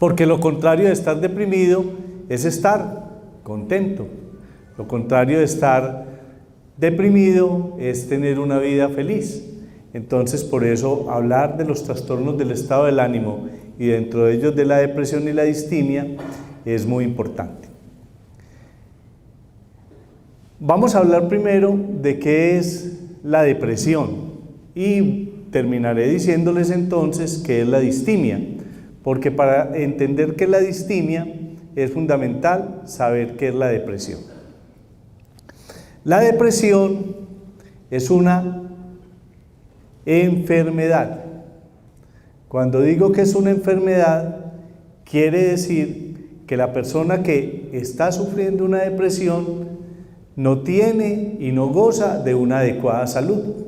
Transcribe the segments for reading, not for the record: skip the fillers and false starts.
Porque lo contrario de estar deprimido es estar contento. Lo contrario de estar deprimido es tener una vida feliz. Entonces, por eso hablar de los trastornos del estado del ánimo y dentro de ellos de la depresión y la distimia es muy importante. Vamos a hablar primero de qué es la depresión y terminaré diciéndoles entonces qué es la distimia, porque para entender qué es la distimia es fundamental saber qué es la depresión. La depresión es una enfermedad. Cuando digo que es una enfermedad, quiere decir que la persona que está sufriendo una depresión no tiene y no goza de una adecuada salud,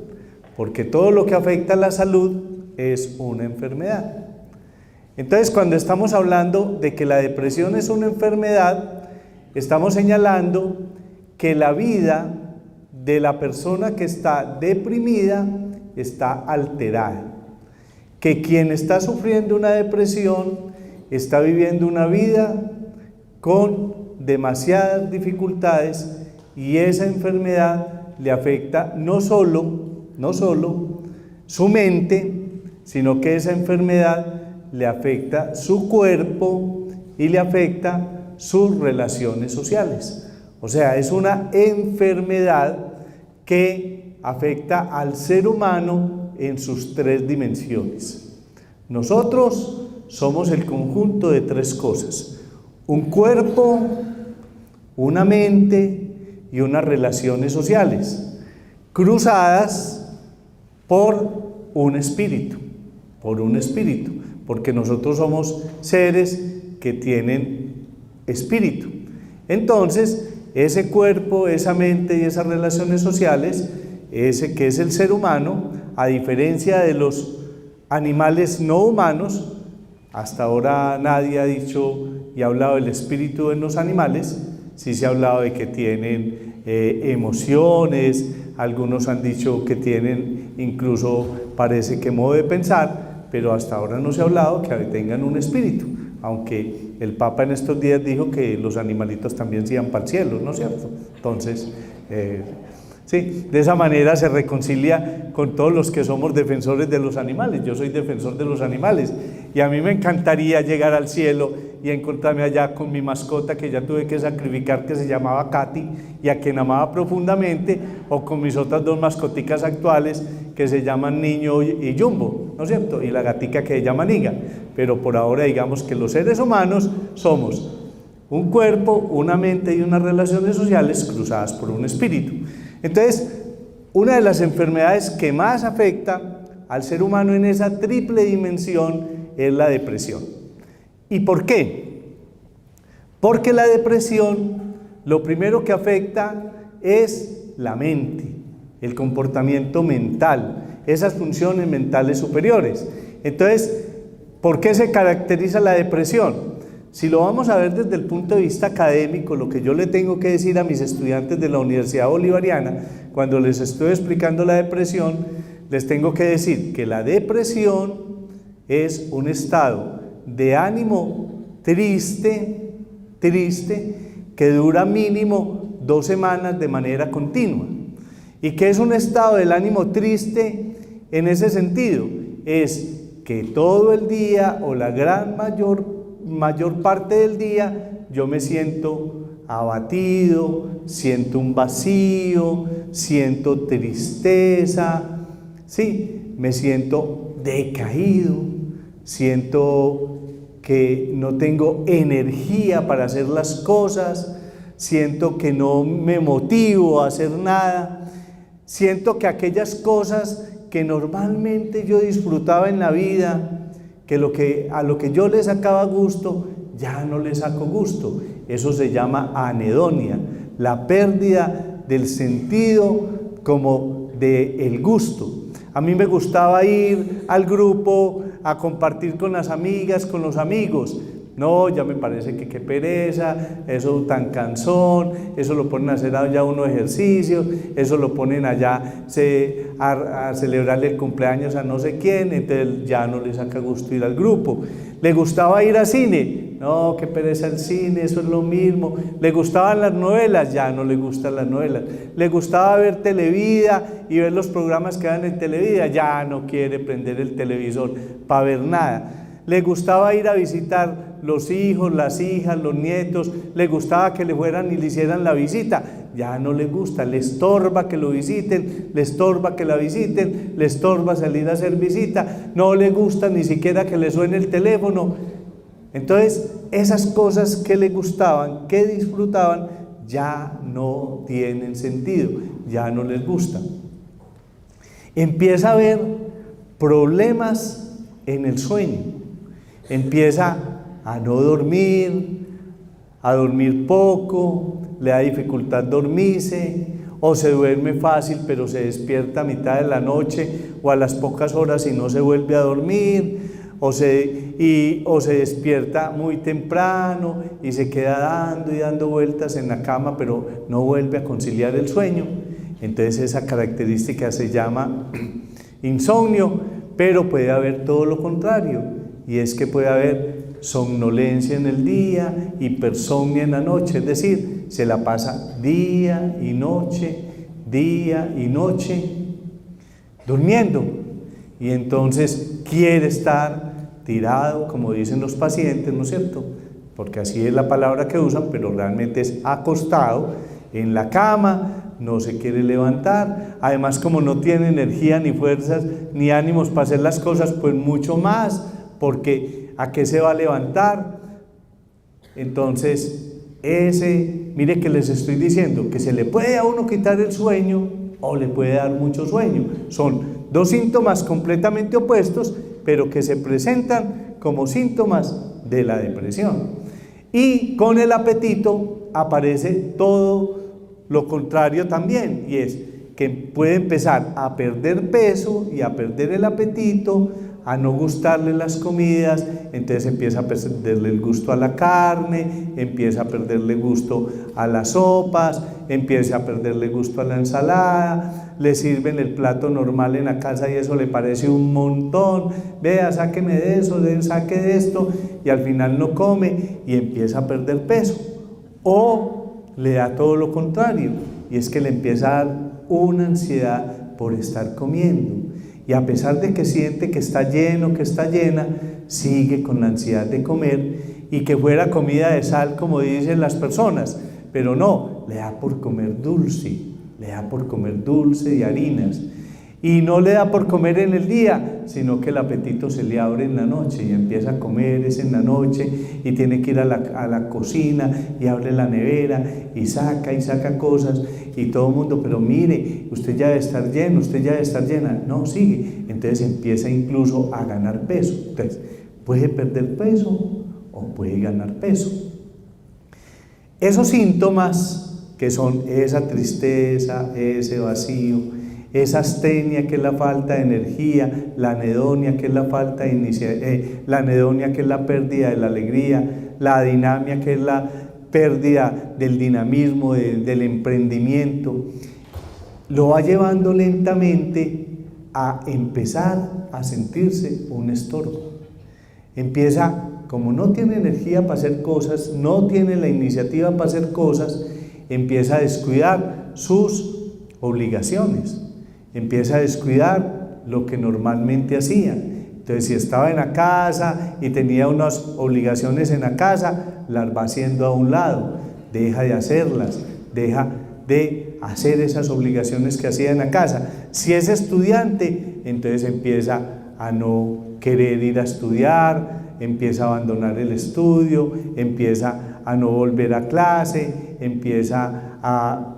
porque todo lo que afecta a la salud es una enfermedad. Entonces, cuando estamos hablando de que la depresión es una enfermedad, estamos señalando que la vida de la persona que está deprimida está alterada, que quien está sufriendo una depresión está viviendo una vida con demasiadas dificultades y esa enfermedad le afecta no solo su mente, sino que esa enfermedad le afecta su cuerpo y le afecta sus relaciones sociales. O sea, es una enfermedad que afecta al ser humano en sus tres dimensiones. Nosotros somos el conjunto de tres cosas: un cuerpo, una mente y unas relaciones sociales, cruzadas por un espíritu, porque nosotros somos seres que tienen espíritu. Entonces, ese cuerpo, esa mente y esas relaciones sociales, ese que es el ser humano, a diferencia de los animales no humanos, hasta ahora nadie ha dicho y ha hablado del espíritu en los animales, sí se ha hablado de que tienen emociones, algunos han dicho que tienen incluso parece que modo de pensar, pero hasta ahora no se ha hablado que tengan un espíritu, aunque el Papa en estos días dijo que los animalitos también se iban para el cielo, ¿no es cierto? Entonces, sí, de esa manera se reconcilia con todos los que somos defensores de los animales. Yo soy defensor de los animales y a mí me encantaría llegar al cielo y encontrarme allá con mi mascota que ya tuve que sacrificar, que se llamaba Katy y a quien amaba profundamente, o con mis otras dos mascoticas actuales que se llaman Niño y Jumbo, ¿no es cierto? Y la gatica que se llama Niga. Pero por ahora digamos que los seres humanos somos un cuerpo, una mente y unas relaciones sociales cruzadas por un espíritu. Entonces, una de las enfermedades que más afecta al ser humano en esa triple dimensión es la depresión. ¿Y por qué? Porque la depresión lo primero que afecta es la mente, el comportamiento mental, esas funciones mentales superiores. Entonces, ¿por qué se caracteriza la depresión? Si lo vamos a ver desde el punto de vista académico, lo que yo le tengo que decir a mis estudiantes de la Universidad Bolivariana, cuando les estoy explicando la depresión, les tengo que decir que la depresión es un estado de ánimo triste, que dura mínimo 2 semanas de manera continua. ¿Y qué es un estado del ánimo triste en ese sentido? Es que todo el día o la gran mayor parte del día yo me siento abatido, siento un vacío, siento tristeza, sí, me siento decaído, siento que no tengo energía para hacer las cosas, siento que no me motivo a hacer nada, siento que aquellas cosas que normalmente yo disfrutaba en la vida, que a lo que yo le sacaba gusto, ya no le saco gusto. Eso se llama anedonia, la pérdida del sentido como del gusto. A mí me gustaba ir al grupo a compartir con las amigas, con los amigos, No, ya me parece que qué pereza, eso tan cansón, eso lo ponen a hacer allá unos ejercicios, eso lo ponen allá a celebrarle el cumpleaños a no sé quién, entonces ya no le saca gusto ir al grupo. ¿Le gustaba ir al cine? No, qué pereza el cine, eso es lo mismo. ¿Le gustaban las novelas? Ya no le gustan las novelas. ¿Le gustaba ver Televida y ver los programas que dan en Televida? Ya no quiere prender el televisor para ver nada. ¿Le gustaba ir a visitar los hijos, las hijas, los nietos? ¿Le gustaba que le fueran y le hicieran la visita? Ya no le gusta, le estorba que lo visiten, le estorba que la visiten, le estorba salir a hacer visita, no le gusta ni siquiera que le suene el teléfono. Entonces, esas cosas que le gustaban, que disfrutaban, ya no tienen sentido, ya no les gusta. Empieza a haber problemas en el sueño, empieza a no dormir, a dormir poco, le da dificultad dormirse, o se duerme fácil pero se despierta a mitad de la noche o a las pocas horas y no se vuelve a dormir, o se despierta muy temprano y se queda dando y dando vueltas en la cama pero no vuelve a conciliar el sueño. Entonces esa característica se llama insomnio, pero puede haber todo lo contrario, y es que puede haber somnolencia en el día, hipersomnia en la noche, es decir, se la pasa día y noche durmiendo, y entonces quiere estar tirado, como dicen los pacientes, ¿no es cierto? Porque así es la palabra que usan, pero realmente es acostado en la cama, no se quiere levantar. Además, como no tiene energía, ni fuerzas, ni ánimos para hacer las cosas, pues mucho más, porque ¿a qué se va a levantar? Entonces, mire que les estoy diciendo que se le puede a uno quitar el sueño o le puede dar mucho sueño. Son dos síntomas completamente opuestos, pero que se presentan como síntomas de la depresión. Y con el apetito aparece todo lo contrario también, y es que puede empezar a perder peso y a perder el apetito, a no gustarle las comidas, entonces empieza a perderle el gusto a la carne, empieza a perderle gusto a las sopas, empieza a perderle gusto a la ensalada, le sirven el plato normal en la casa y eso le parece un montón, vea, sáqueme de eso, saque de esto, y al final no come y empieza a perder peso. O le da todo lo contrario, y es que le empieza a dar una ansiedad por estar comiendo, y a pesar de que siente que está lleno, que está llena, sigue con la ansiedad de comer, y que fuera comida de sal, como dicen las personas, pero no, le da por comer dulce, le da por comer dulce y harinas, y no le da por comer en el día, sino que el apetito se le abre en la noche y empieza a comer en la noche, y tiene que ir a la cocina y abre la nevera y saca cosas, y todo el mundo, pero mire, usted ya debe estar lleno, usted ya debe estar llena. No, sigue. Entonces empieza incluso a ganar peso. Entonces, puede perder peso o puede ganar peso. Esos síntomas, que son esa tristeza, ese vacío, esa astenia, que es la falta de energía, la anedonia, que es la falta de la anedonia, que es la pérdida de la alegría, la adinamia, que es la pérdida del dinamismo, del emprendimiento, lo va llevando lentamente a empezar a sentirse un estorbo. Empieza, como no tiene energía para hacer cosas, no tiene la iniciativa para hacer cosas, empieza a descuidar sus obligaciones, empieza a descuidar lo que normalmente hacía. Entonces, si estaba en la casa y tenía unas obligaciones en la casa, las va haciendo a un lado, deja de hacerlas, deja de hacer esas obligaciones que hacía en la casa. Si es estudiante, entonces empieza a no querer ir a estudiar, empieza a abandonar el estudio, empieza a no volver a clase, empieza a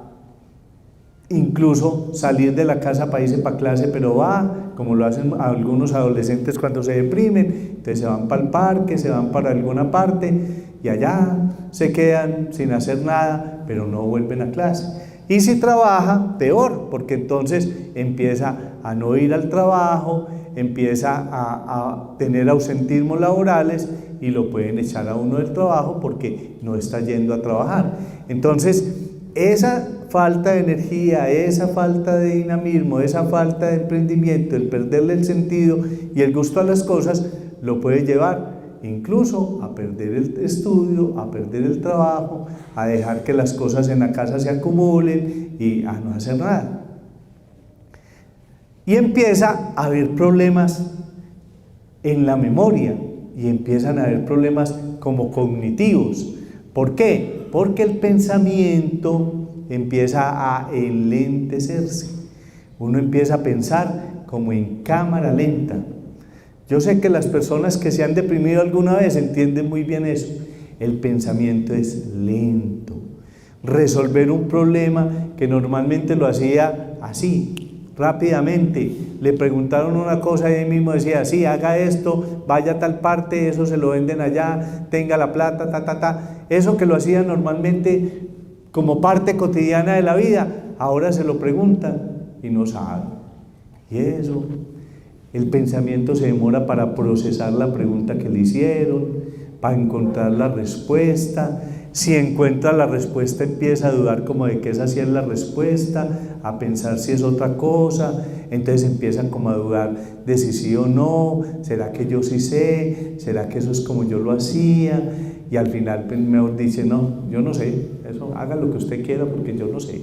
incluso salir de la casa para irse para clase, pero va, como lo hacen algunos adolescentes cuando se deprimen, entonces se van para el parque, se van para alguna parte y allá se quedan sin hacer nada, pero no vuelven a clase. Y si trabaja, peor, porque entonces empieza a no ir al trabajo, empieza a tener ausentismos laborales y lo pueden echar a uno del trabajo porque no está yendo a trabajar. Entonces, esa falta de energía, esa falta de dinamismo, esa falta de emprendimiento, el perderle el sentido y el gusto a las cosas, lo puede llevar incluso a perder el estudio, a perder el trabajo, a dejar que las cosas en la casa se acumulen y a no hacer nada. Y empieza a haber problemas en la memoria y empiezan a haber problemas como cognitivos. ¿Por qué? Porque el pensamiento empieza a enlentecerse. Uno empieza a pensar como en cámara lenta. Yo sé que las personas que se han deprimido alguna vez entienden muy bien eso. El pensamiento es lento. Resolver un problema que normalmente lo hacía así, rápidamente. Le preguntaron una cosa y él mismo decía, sí, haga esto, vaya a tal parte, eso se lo venden allá, tenga la plata, Eso que lo hacía normalmente como parte cotidiana de la vida, ahora se lo preguntan y no sabe. Y eso, el pensamiento se demora para procesar la pregunta que le hicieron, para encontrar la respuesta. Si encuentra la respuesta, empieza a dudar como de que esa sí es la respuesta, a pensar si es otra cosa. Entonces empiezan como a dudar de si sí o no, ¿será que yo sí sé? ¿Será que eso es como yo lo hacía? Y al final pues, mejor dice, no, yo no sé, eso haga lo que usted quiera porque yo no sé.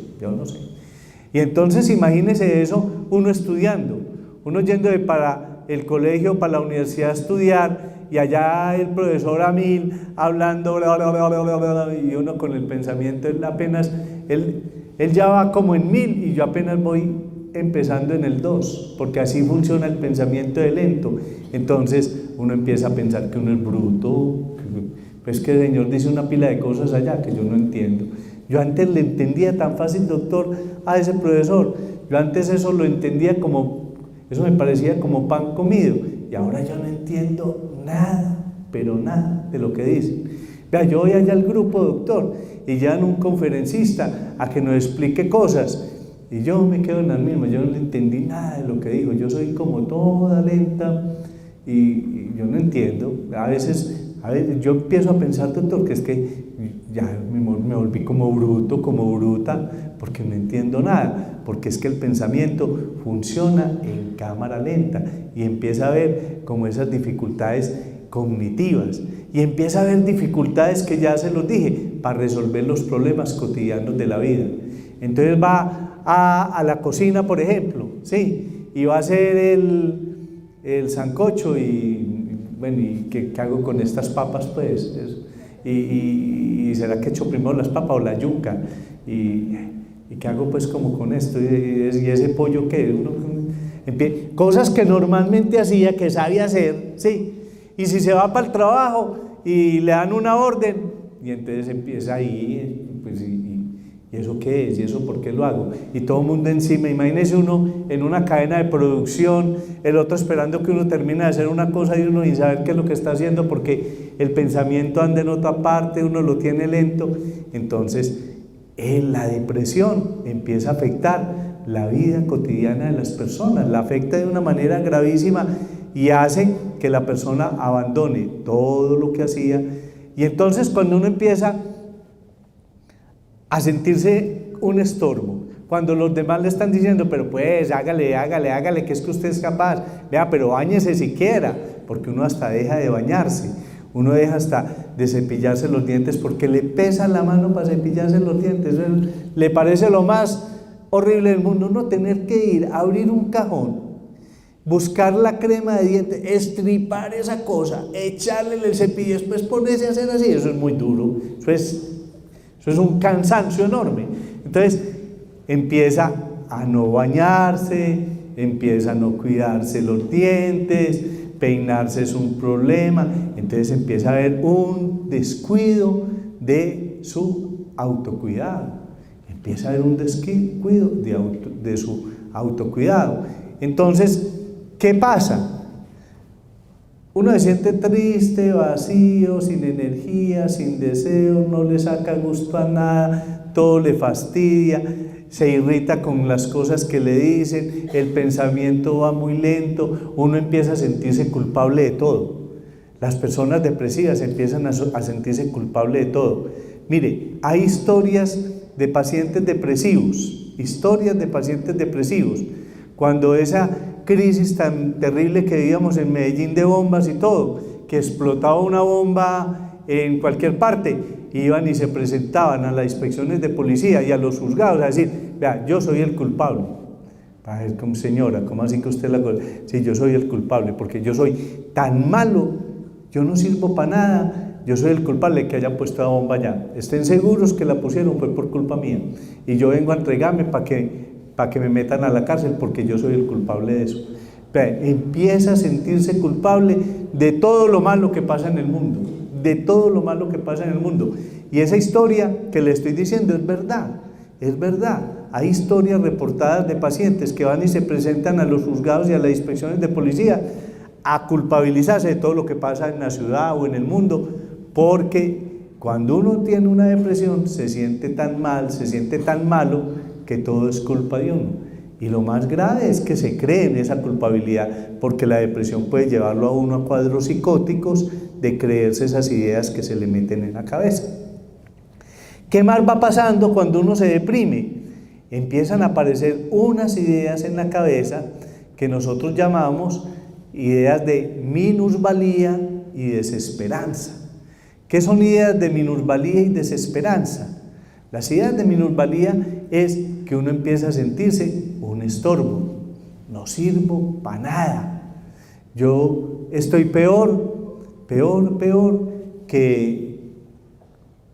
Y entonces imagínese eso, uno estudiando, uno yendo para el colegio, para la universidad a estudiar, y allá el profesor a 1000 hablando, y uno con el pensamiento, él ya va como en 1000 y yo apenas voy empezando en el 2, porque así funciona el pensamiento de lento. Entonces uno empieza a pensar que uno es bruto, pues que el Señor dice una pila de cosas allá que yo no entiendo. Yo antes le entendía tan fácil, doctor, a ese profesor. Yo antes eso lo entendía como, eso me parecía como pan comido, y ahora yo no entiendo nada, pero nada de lo que dice. Vea, yo voy allá al grupo, doctor, y llevan un conferencista a que nos explique cosas, y yo me quedo en las mismas, yo no le entendí nada de lo que dijo, yo soy como toda lenta, y yo no entiendo. A veces yo empiezo a pensar, doctor, que es que ya me volví como bruto, como bruta, porque no entiendo nada, porque es que el pensamiento funciona en cámara lenta y empieza a ver como esas dificultades cognitivas y empieza a haber dificultades que ya se los dije para resolver los problemas cotidianos de la vida. Entonces va a la cocina, por ejemplo, ¿sí? Y va a hacer el sancocho y bueno, ¿y qué hago con estas papas pues? Y ¿será que echo primero las papas o la yuca? ¿Y qué hago pues como con esto? ¿Y ese pollo qué? Cosas que normalmente hacía, que sabía hacer, ¿sí? Y si se va para el trabajo y le dan una orden, y entonces empieza ahí, pues, ¿y eso qué es? ¿Y eso por qué lo hago? Y todo el mundo encima. Imagínese uno en una cadena de producción, el otro esperando que uno termine de hacer una cosa y uno sin saber qué es lo que está haciendo porque el pensamiento anda en otra parte, uno lo tiene lento. Entonces, la depresión empieza a afectar la vida cotidiana de las personas, la afecta de una manera gravísima y hace que la persona abandone todo lo que hacía. Y entonces cuando uno empieza a sentirse un estorbo, cuando los demás le están diciendo, pero pues hágale, que es que usted es capaz, vea, pero báñese siquiera, porque uno hasta deja de bañarse, uno deja hasta de cepillarse los dientes porque le pesa la mano para cepillarse los dientes. Le parece lo más horrible del mundo, no tener que ir a abrir un cajón, buscar la crema de dientes, estripar esa cosa, echarle el cepillo y después ponerse a hacer así. Eso es muy duro, eso es un cansancio enorme. Entonces empieza a no bañarse, empieza a no cuidarse los dientes, peinarse es un problema. Entonces empieza a haber un descuido de su autocuidado, empieza a haber un descuido de su autocuidado. Entonces, ¿qué pasa? Uno se siente triste, vacío, sin energía, sin deseo, no le saca gusto a nada, todo le fastidia, se irrita con las cosas que le dicen, el pensamiento va muy lento, uno empieza a sentirse culpable de todo. Las personas depresivas empiezan a sentirse culpables de todo. Mire, hay historias de pacientes depresivos, cuando esa crisis tan terrible que vivíamos en Medellín de bombas y todo, que explotaba una bomba en cualquier parte, iban y se presentaban a las inspecciones de policía y a los juzgados a decir, vea, yo soy el culpable. A ver, como señora, ¿cómo así que usted la cosa? Sí, yo soy el culpable, porque yo soy tan malo, yo no sirvo para nada, yo soy el culpable de que hayan puesto la bomba allá. Estén seguros que la pusieron fue por culpa mía, y yo vengo a entregarme para que me metan a la cárcel, porque yo soy el culpable de eso. Vea, empieza a sentirse culpable de todo lo malo que pasa en el mundo, de todo lo malo que pasa en el mundo. Y esa historia que le estoy diciendo es verdad, es verdad. Hay historias reportadas de pacientes que van y se presentan a los juzgados y a las inspecciones de policía a culpabilizarse de todo lo que pasa en la ciudad o en el mundo, porque cuando uno tiene una depresión se siente tan mal, se siente tan malo, que todo es culpa de uno. Y lo más grave es que se cree en esa culpabilidad, porque la depresión puede llevarlo a uno a cuadros psicóticos de creerse esas ideas que se le meten en la cabeza. ¿Qué más va pasando cuando uno se deprime? Empiezan a aparecer unas ideas en la cabeza que nosotros llamamos ideas de minusvalía y desesperanza. ¿Qué son ideas de minusvalía y desesperanza? Las ideas de minusvalía es que uno empieza a sentirse un estorbo, no sirvo para nada, yo estoy peor que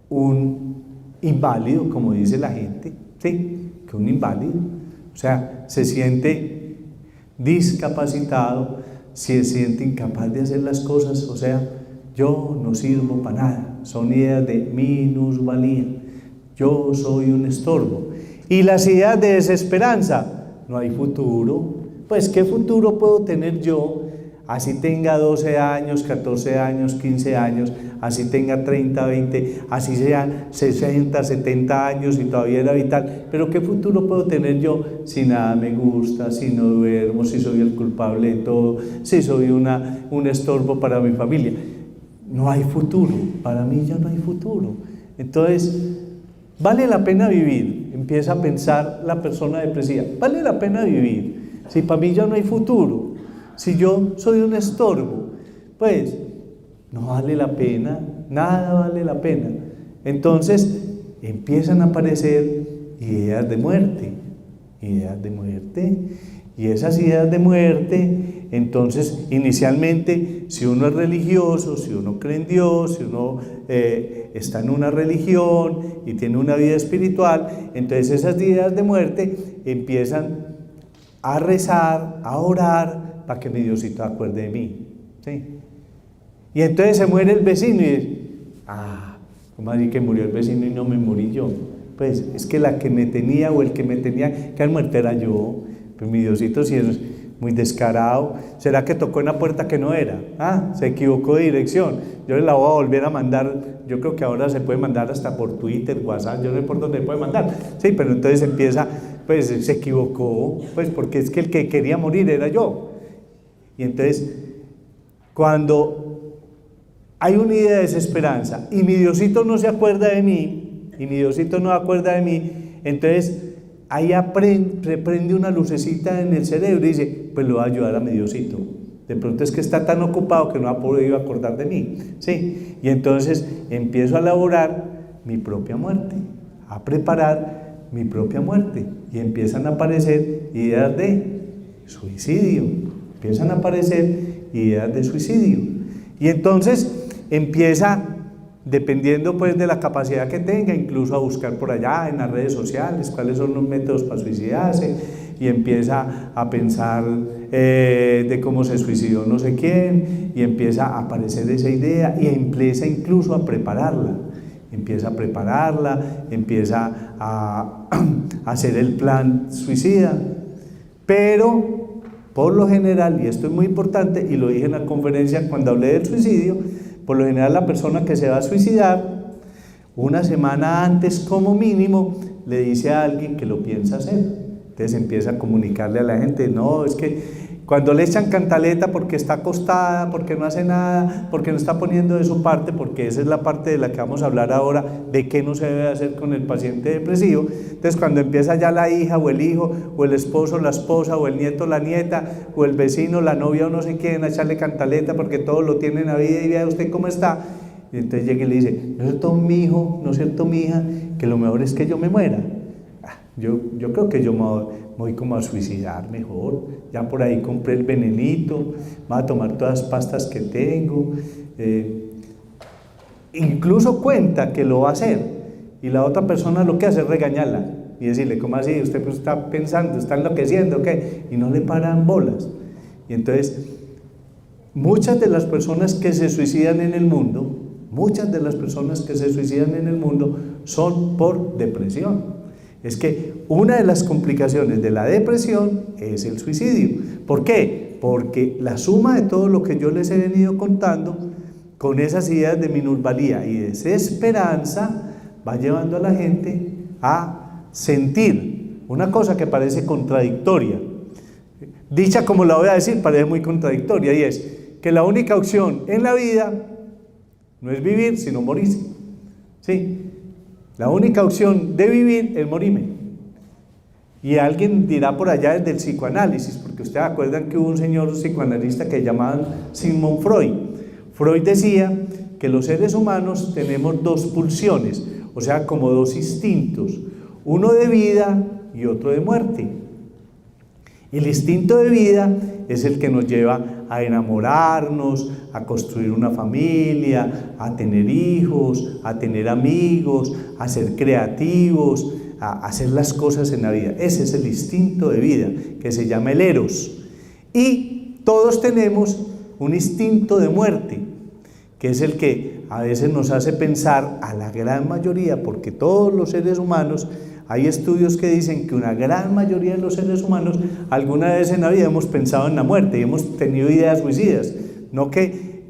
un inválido, como dice la gente, ¿sí? Que un inválido, o sea, se siente discapacitado, se siente incapaz de hacer las cosas, o sea, yo no sirvo para nada, son ideas de minusvalía, yo soy un estorbo. Y las ideas de desesperanza, no hay futuro, pues ¿qué futuro puedo tener yo? Así tenga 12 años, 14 años, 15 años, así tenga 30, 20, así sean 60, 70 años y todavía era vital, pero ¿qué futuro puedo tener yo si nada me gusta, si no duermo, si soy el culpable de todo, si soy un estorbo para mi familia? No hay futuro, para mí ya no hay futuro. Entonces, ¿vale la pena vivir? Empieza a pensar la persona depresiva, ¿vale la pena vivir? Si para mí ya no hay futuro, si yo soy un estorbo, pues no vale la pena, nada vale la pena. Entonces empiezan a aparecer ideas de muerte, y esas ideas de muerte, entonces inicialmente, si uno es religioso, si uno cree en Dios, si uno está en una religión y tiene una vida espiritual, entonces esas ideas de muerte empiezan a rezar, a orar, para que mi Diosito acuerde de mí, ¿sí? Y entonces se muere el vecino y dice, ¿cómo así que murió el vecino y no me morí yo? Pues es que la que me tenía o el que me tenía que haber muerto era yo. Pues mi Diosito, si es muy descarado, ¿será que tocó en la puerta que no era? Se equivocó de dirección, yo le la voy a volver a mandar. Yo creo que ahora se puede mandar hasta por Twitter, WhatsApp, yo no sé por dónde puede mandar, sí, pero entonces empieza, pues se equivocó, pues porque es que el que quería morir era yo. Y entonces, cuando hay una idea de desesperanza y mi Diosito no se acuerda de mí, entonces ahí se prende una lucecita en el cerebro y dice, pues lo voy a ayudar a mi Diosito. De pronto es que está tan ocupado que no ha podido acordar de mí, ¿sí? Y entonces empiezo a elaborar mi propia muerte, a preparar mi propia muerte, y empiezan a aparecer ideas de suicidio. Y entonces empieza, dependiendo pues de la capacidad que tenga, incluso a buscar por allá en las redes sociales cuáles son los métodos para suicidarse, y empieza a pensar de cómo se suicidó no sé quién, y empieza a aparecer esa idea, y empieza incluso a prepararla, empieza a hacer el plan suicida. Pero por lo general, y esto es muy importante, y lo dije en la conferencia cuando hablé del suicidio, por lo general la persona que se va a suicidar, una semana antes como mínimo, le dice a alguien que lo piensa hacer. Entonces empieza a comunicarle a la gente, no, es que cuando le echan cantaleta porque está acostada, porque no hace nada, porque no está poniendo de su parte, porque esa es la parte de la que vamos a hablar ahora, de qué no se debe hacer con el paciente depresivo. Entonces cuando empieza ya la hija o el hijo, o el esposo, la esposa, o el nieto, la nieta, o el vecino, la novia o no sé quién, a echarle cantaleta porque todo lo tiene en la vida y vea usted cómo está. Y entonces llega y le dice, ¿no es cierto mi hijo, no es cierto mi hija, que lo mejor es que yo me muera? Yo creo que yo me voy como a suicidar mejor, ya por ahí compré el venenito, voy a tomar todas las pastas que tengo, incluso cuenta que lo va a hacer, y la otra persona lo que hace es regañarla, y decirle, ¿cómo así? Usted pues está pensando, está enloqueciendo, ¿qué? Y no le paran bolas. Y entonces, muchas de las personas que se suicidan en el mundo, son por depresión. Es que una de las complicaciones de la depresión es el suicidio. ¿Por qué? Porque la suma de todo lo que yo les he venido contando, con esas ideas de minusvalía y desesperanza, va llevando a la gente a sentir una cosa que parece contradictoria. Dicha como la voy a decir, parece muy contradictoria, y es que la única opción en la vida no es vivir, sino morirse. ¿Sí? La única opción de vivir es morirme. Y alguien dirá por allá desde el psicoanálisis, porque ustedes acuerdan que hubo un señor psicoanalista que llamaban Sigmund Freud. Freud decía que los seres humanos tenemos dos pulsiones, o sea, como dos instintos, uno de vida y otro de muerte. El instinto de vida es el que nos lleva a enamorarnos, a construir una familia, a tener hijos, a tener amigos, a ser creativos, a hacer las cosas en la vida. Ese es el instinto de vida, que se llama el eros. Y todos tenemos un instinto de muerte, que es el que a veces nos hace pensar, a la gran mayoría, porque todos los seres humanos, hay estudios que dicen que una gran mayoría de los seres humanos alguna vez en la vida hemos pensado en la muerte y hemos tenido ideas suicidas, no que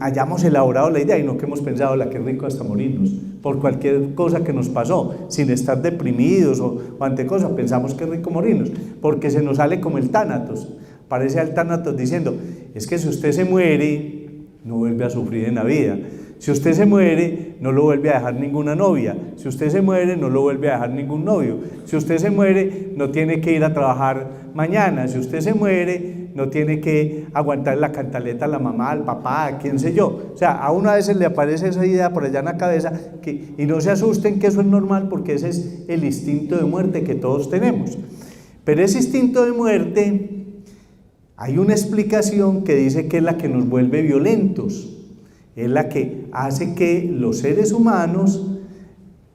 hayamos elaborado la idea y no que hemos pensado, la que rico hasta morirnos, por cualquier cosa que nos pasó, sin estar deprimidos o ante cosas, pensamos que es rico morirnos, porque se nos sale como el tánatos, parece al tánatos diciendo, es que si usted se muere, no vuelve a sufrir en la vida. Si usted se muere, no lo vuelve a dejar ninguna novia. Si usted se muere, no lo vuelve a dejar ningún novio. Si usted se muere, no tiene que ir a trabajar mañana. Si usted se muere, no tiene que aguantar la cantaleta a la mamá, al papá, a quién sé yo. O sea, a uno a veces le aparece esa idea por allá en la cabeza y no se asusten que eso es normal, porque ese es el instinto de muerte que todos tenemos. Pero ese instinto de muerte, hay una explicación que dice que es la que nos vuelve violentos. Es la que hace que los seres humanos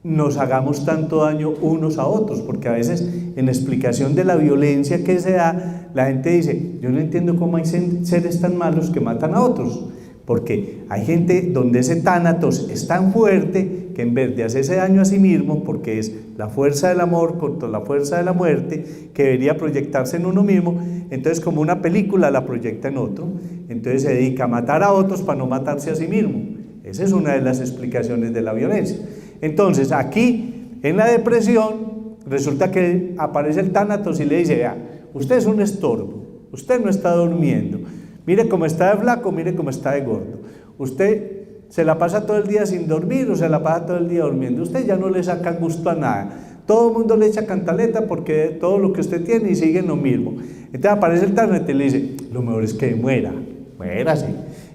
nos hagamos tanto daño unos a otros, porque a veces en la explicación de la violencia que se da, la gente dice, yo no entiendo cómo hay seres tan malos que matan a otros, porque hay gente donde ese tánatos es tan fuerte que en vez de hacerse daño a sí mismo, porque es la fuerza del amor contra la fuerza de la muerte, que debería proyectarse en uno mismo, entonces como una película la proyecta en otro, entonces se dedica a matar a otros para no matarse a sí mismo. Esa es una de las explicaciones de la violencia. Entonces aquí en la depresión resulta que aparece el tánatos y le dice, vea, usted es un estorbo, usted no está durmiendo, mire cómo está de flaco, mire cómo está de gordo, usted se la pasa todo el día sin dormir o se la pasa todo el día durmiendo, usted ya no le saca gusto a nada, todo el mundo le echa cantaleta porque todo lo que usted tiene y sigue en lo mismo. Entonces aparece el tánatos y le dice, lo mejor es que muérase,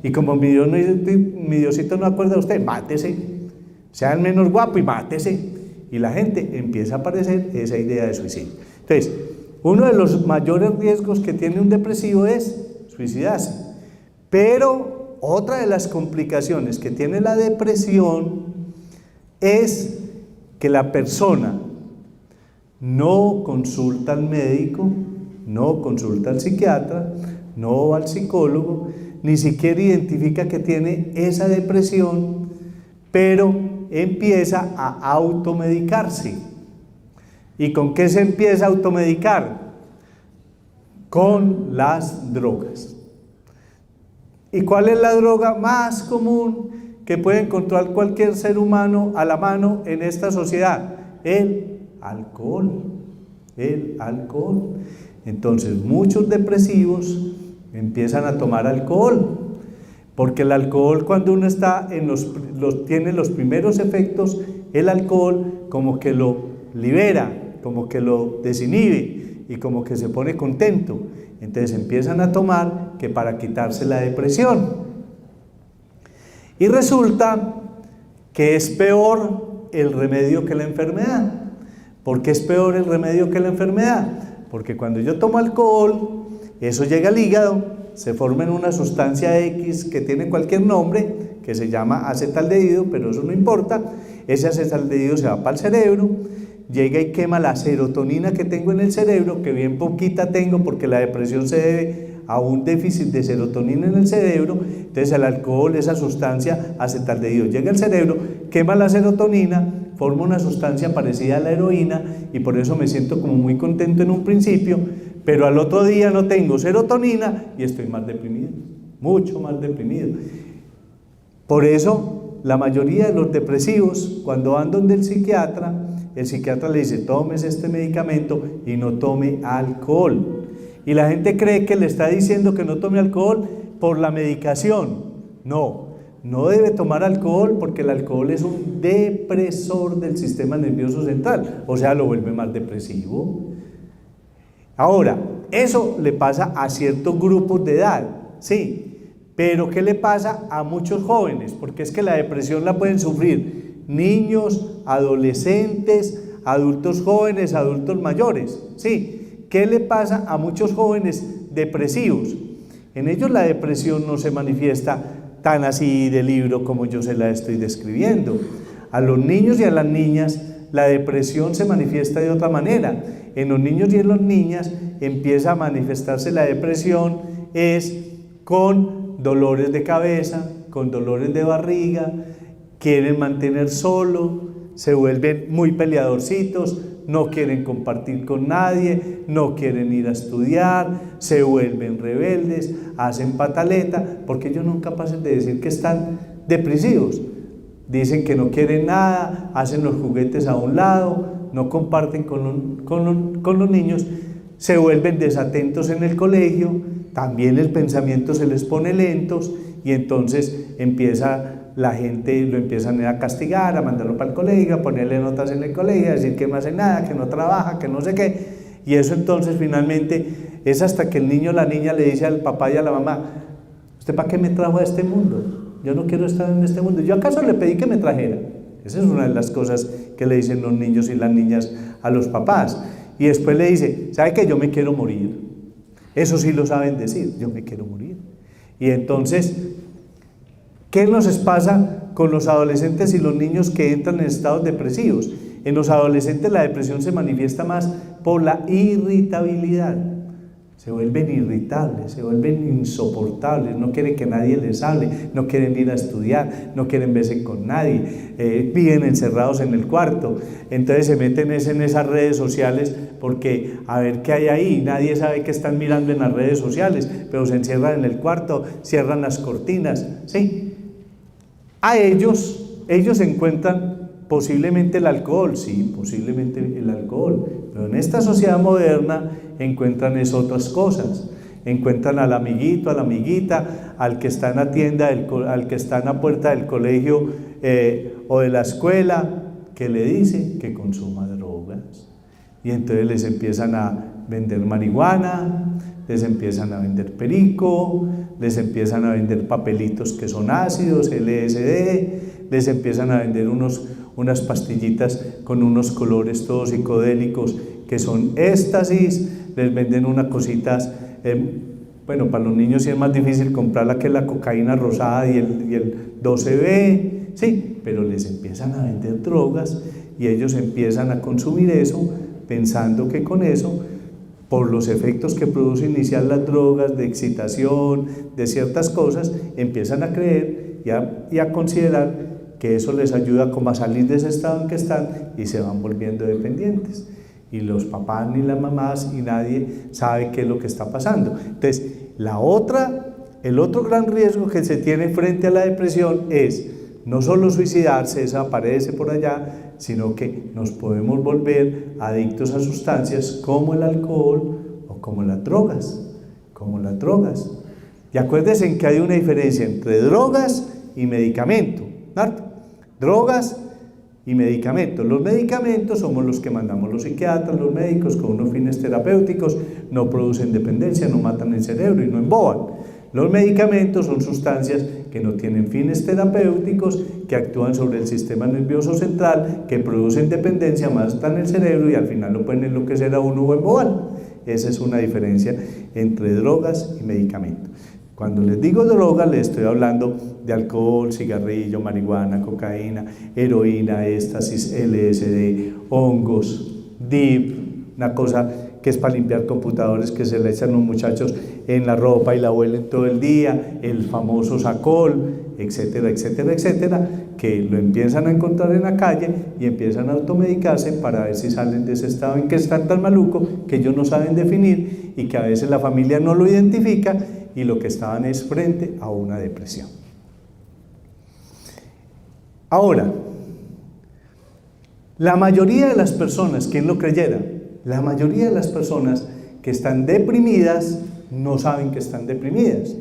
y como mi Diosito no acuerda a usted, mátese, sea el menos guapo y mátese, y la gente empieza a aparecer esa idea de suicidio. Entonces, uno de los mayores riesgos que tiene un depresivo es suicidarse, pero otra de las complicaciones que tiene la depresión es que la persona no consulta al médico, no consulta al psiquiatra, no va al psicólogo, ni siquiera identifica que tiene esa depresión, pero empieza a automedicarse. ¿Y con qué se empieza a automedicar? Con las drogas. ¿Y cuál es la droga más común que puede encontrar cualquier ser humano a la mano en esta sociedad? El Alcohol. El alcohol. Entonces muchos depresivos empiezan a tomar alcohol, porque el alcohol, cuando uno está tiene los primeros efectos, el alcohol como que lo libera, como que lo desinhibe y como que se pone contento. Entonces empiezan a tomar que para quitarse la depresión. Y resulta que es peor el remedio que la enfermedad. ¿Por qué es peor el remedio que la enfermedad? Porque cuando yo tomo alcohol, eso llega al hígado, se forma en una sustancia X que tiene cualquier nombre, que se llama acetaldehído, pero eso no importa. Ese acetaldehído se va para el cerebro, llega y quema la serotonina que tengo en el cerebro, que bien poquita tengo porque la depresión se debe a un déficit de serotonina en el cerebro. Entonces el alcohol, esa sustancia acetaldehído, llega al cerebro, quema la serotonina, forma una sustancia parecida a la heroína, y por eso me siento como muy contento en un principio, pero al otro día no tengo serotonina y estoy más deprimido, mucho más deprimido. Por eso la mayoría de los depresivos, cuando van donde el psiquiatra le dice: tómese este medicamento y no tome alcohol. Y la gente cree que le está diciendo que no tome alcohol por la medicación. No debe tomar alcohol, porque el alcohol es un depresor del sistema nervioso central, o sea, lo vuelve más depresivo. Ahora, eso le pasa a ciertos grupos de edad, sí, pero ¿qué le pasa a muchos jóvenes? Porque es que la depresión la pueden sufrir niños, adolescentes, adultos jóvenes, adultos mayores, sí. ¿Qué le pasa a muchos jóvenes depresivos? En ellos la depresión no se manifiesta tan así de libro como yo se la estoy describiendo. A los niños y a las niñas la depresión se manifiesta de otra manera. En los niños y en las niñas empieza a manifestarse la depresión es con dolores de cabeza, con dolores de barriga, quieren mantener solo, se vuelven muy peleadorcitos, no quieren compartir con nadie, no quieren ir a estudiar, se vuelven rebeldes, hacen pataleta, porque ellos son capaces de decir que están depresivos. Dicen que no quieren nada, hacen los juguetes a un lado, no comparten con los niños, se vuelven desatentos en el colegio, también el pensamiento se les pone lentos, y entonces la gente lo empiezan a castigar, a mandarlo para el colegio, a ponerle notas en el colegio, a decir que no hace nada, que no trabaja, que no sé qué. Y eso entonces finalmente es hasta que el niño o la niña le dice al papá y a la mamá: ¿usted para qué me trajo a este mundo? Yo no quiero estar en este mundo. ¿Yo acaso le pedí que me trajera? Esa es una de las cosas que le dicen los niños y las niñas a los papás. Y después le dice: ¿sabe que yo me quiero morir? Eso sí lo saben decir: yo me quiero morir. Y entonces, ¿qué nos pasa con los adolescentes y los niños que entran en estados depresivos? En los adolescentes la depresión se manifiesta más por la irritabilidad. Se vuelven irritables, se vuelven insoportables, no quieren que nadie les hable, no quieren ir a estudiar, no quieren verse con nadie, viven encerrados en el cuarto. Entonces se meten en esas redes sociales porque a ver qué hay ahí, nadie sabe qué están mirando en las redes sociales, pero se encierran en el cuarto, cierran las cortinas, ¿sí? A ellos encuentran posiblemente el alcohol, sí, posiblemente el alcohol, pero en esta sociedad moderna encuentran otras cosas, encuentran al amiguito, a la amiguita, al que está en la tienda, al que está en la puerta del colegio o de la escuela, que le dice que consuma drogas, y entonces les empiezan a vender marihuana, les empiezan a vender perico, les empiezan a vender papelitos que son ácidos, LSD, les empiezan a vender unas pastillitas con unos colores todos psicodélicos que son éxtasis, les venden unas cositas, bueno, para los niños sí es más difícil comprarla que la cocaína rosada y el 12B, sí, pero les empiezan a vender drogas y ellos empiezan a consumir eso pensando que con eso, por los efectos que produce iniciar las drogas, de excitación, de ciertas cosas, empiezan a creer y a considerar que eso les ayuda como a salir de ese estado en que están y se van volviendo dependientes. Y los papás ni las mamás y nadie sabe qué es lo que está pasando. Entonces, el otro gran riesgo que se tiene frente a la depresión es no solo suicidarse, eso aparece por allá, sino que nos podemos volver adictos a sustancias como el alcohol o como las drogas, Y acuérdense que hay una diferencia entre drogas y medicamento, ¿cierto? Drogas y medicamentos. Los medicamentos somos los que mandamos los psiquiatras, los médicos, con unos fines terapéuticos, no producen dependencia, no matan el cerebro y no emboban. Los medicamentos son sustancias que no tienen fines terapéuticos, que actúan sobre el sistema nervioso central, que producen dependencia, matan el cerebro y al final lo pueden enloquecer a uno o embobar. Esa es una diferencia entre drogas y medicamentos. Cuando les digo droga, les estoy hablando de alcohol, cigarrillo, marihuana, cocaína, heroína, éxtasis, LSD, hongos, DIP, una cosa que es para limpiar computadores que se le echan los muchachos en la ropa y la huelen todo el día, el famoso Sacol, etcétera, etcétera, etcétera, que lo empiezan a encontrar en la calle y empiezan a automedicarse para ver si salen de ese estado en que están tan maluco que ellos no saben definir y que a veces la familia no lo identifica y lo que estaban es frente a una depresión. Ahora, la mayoría de las personas, ¿quién lo creyera? La mayoría de las personas que están deprimidas no saben que están deprimidas.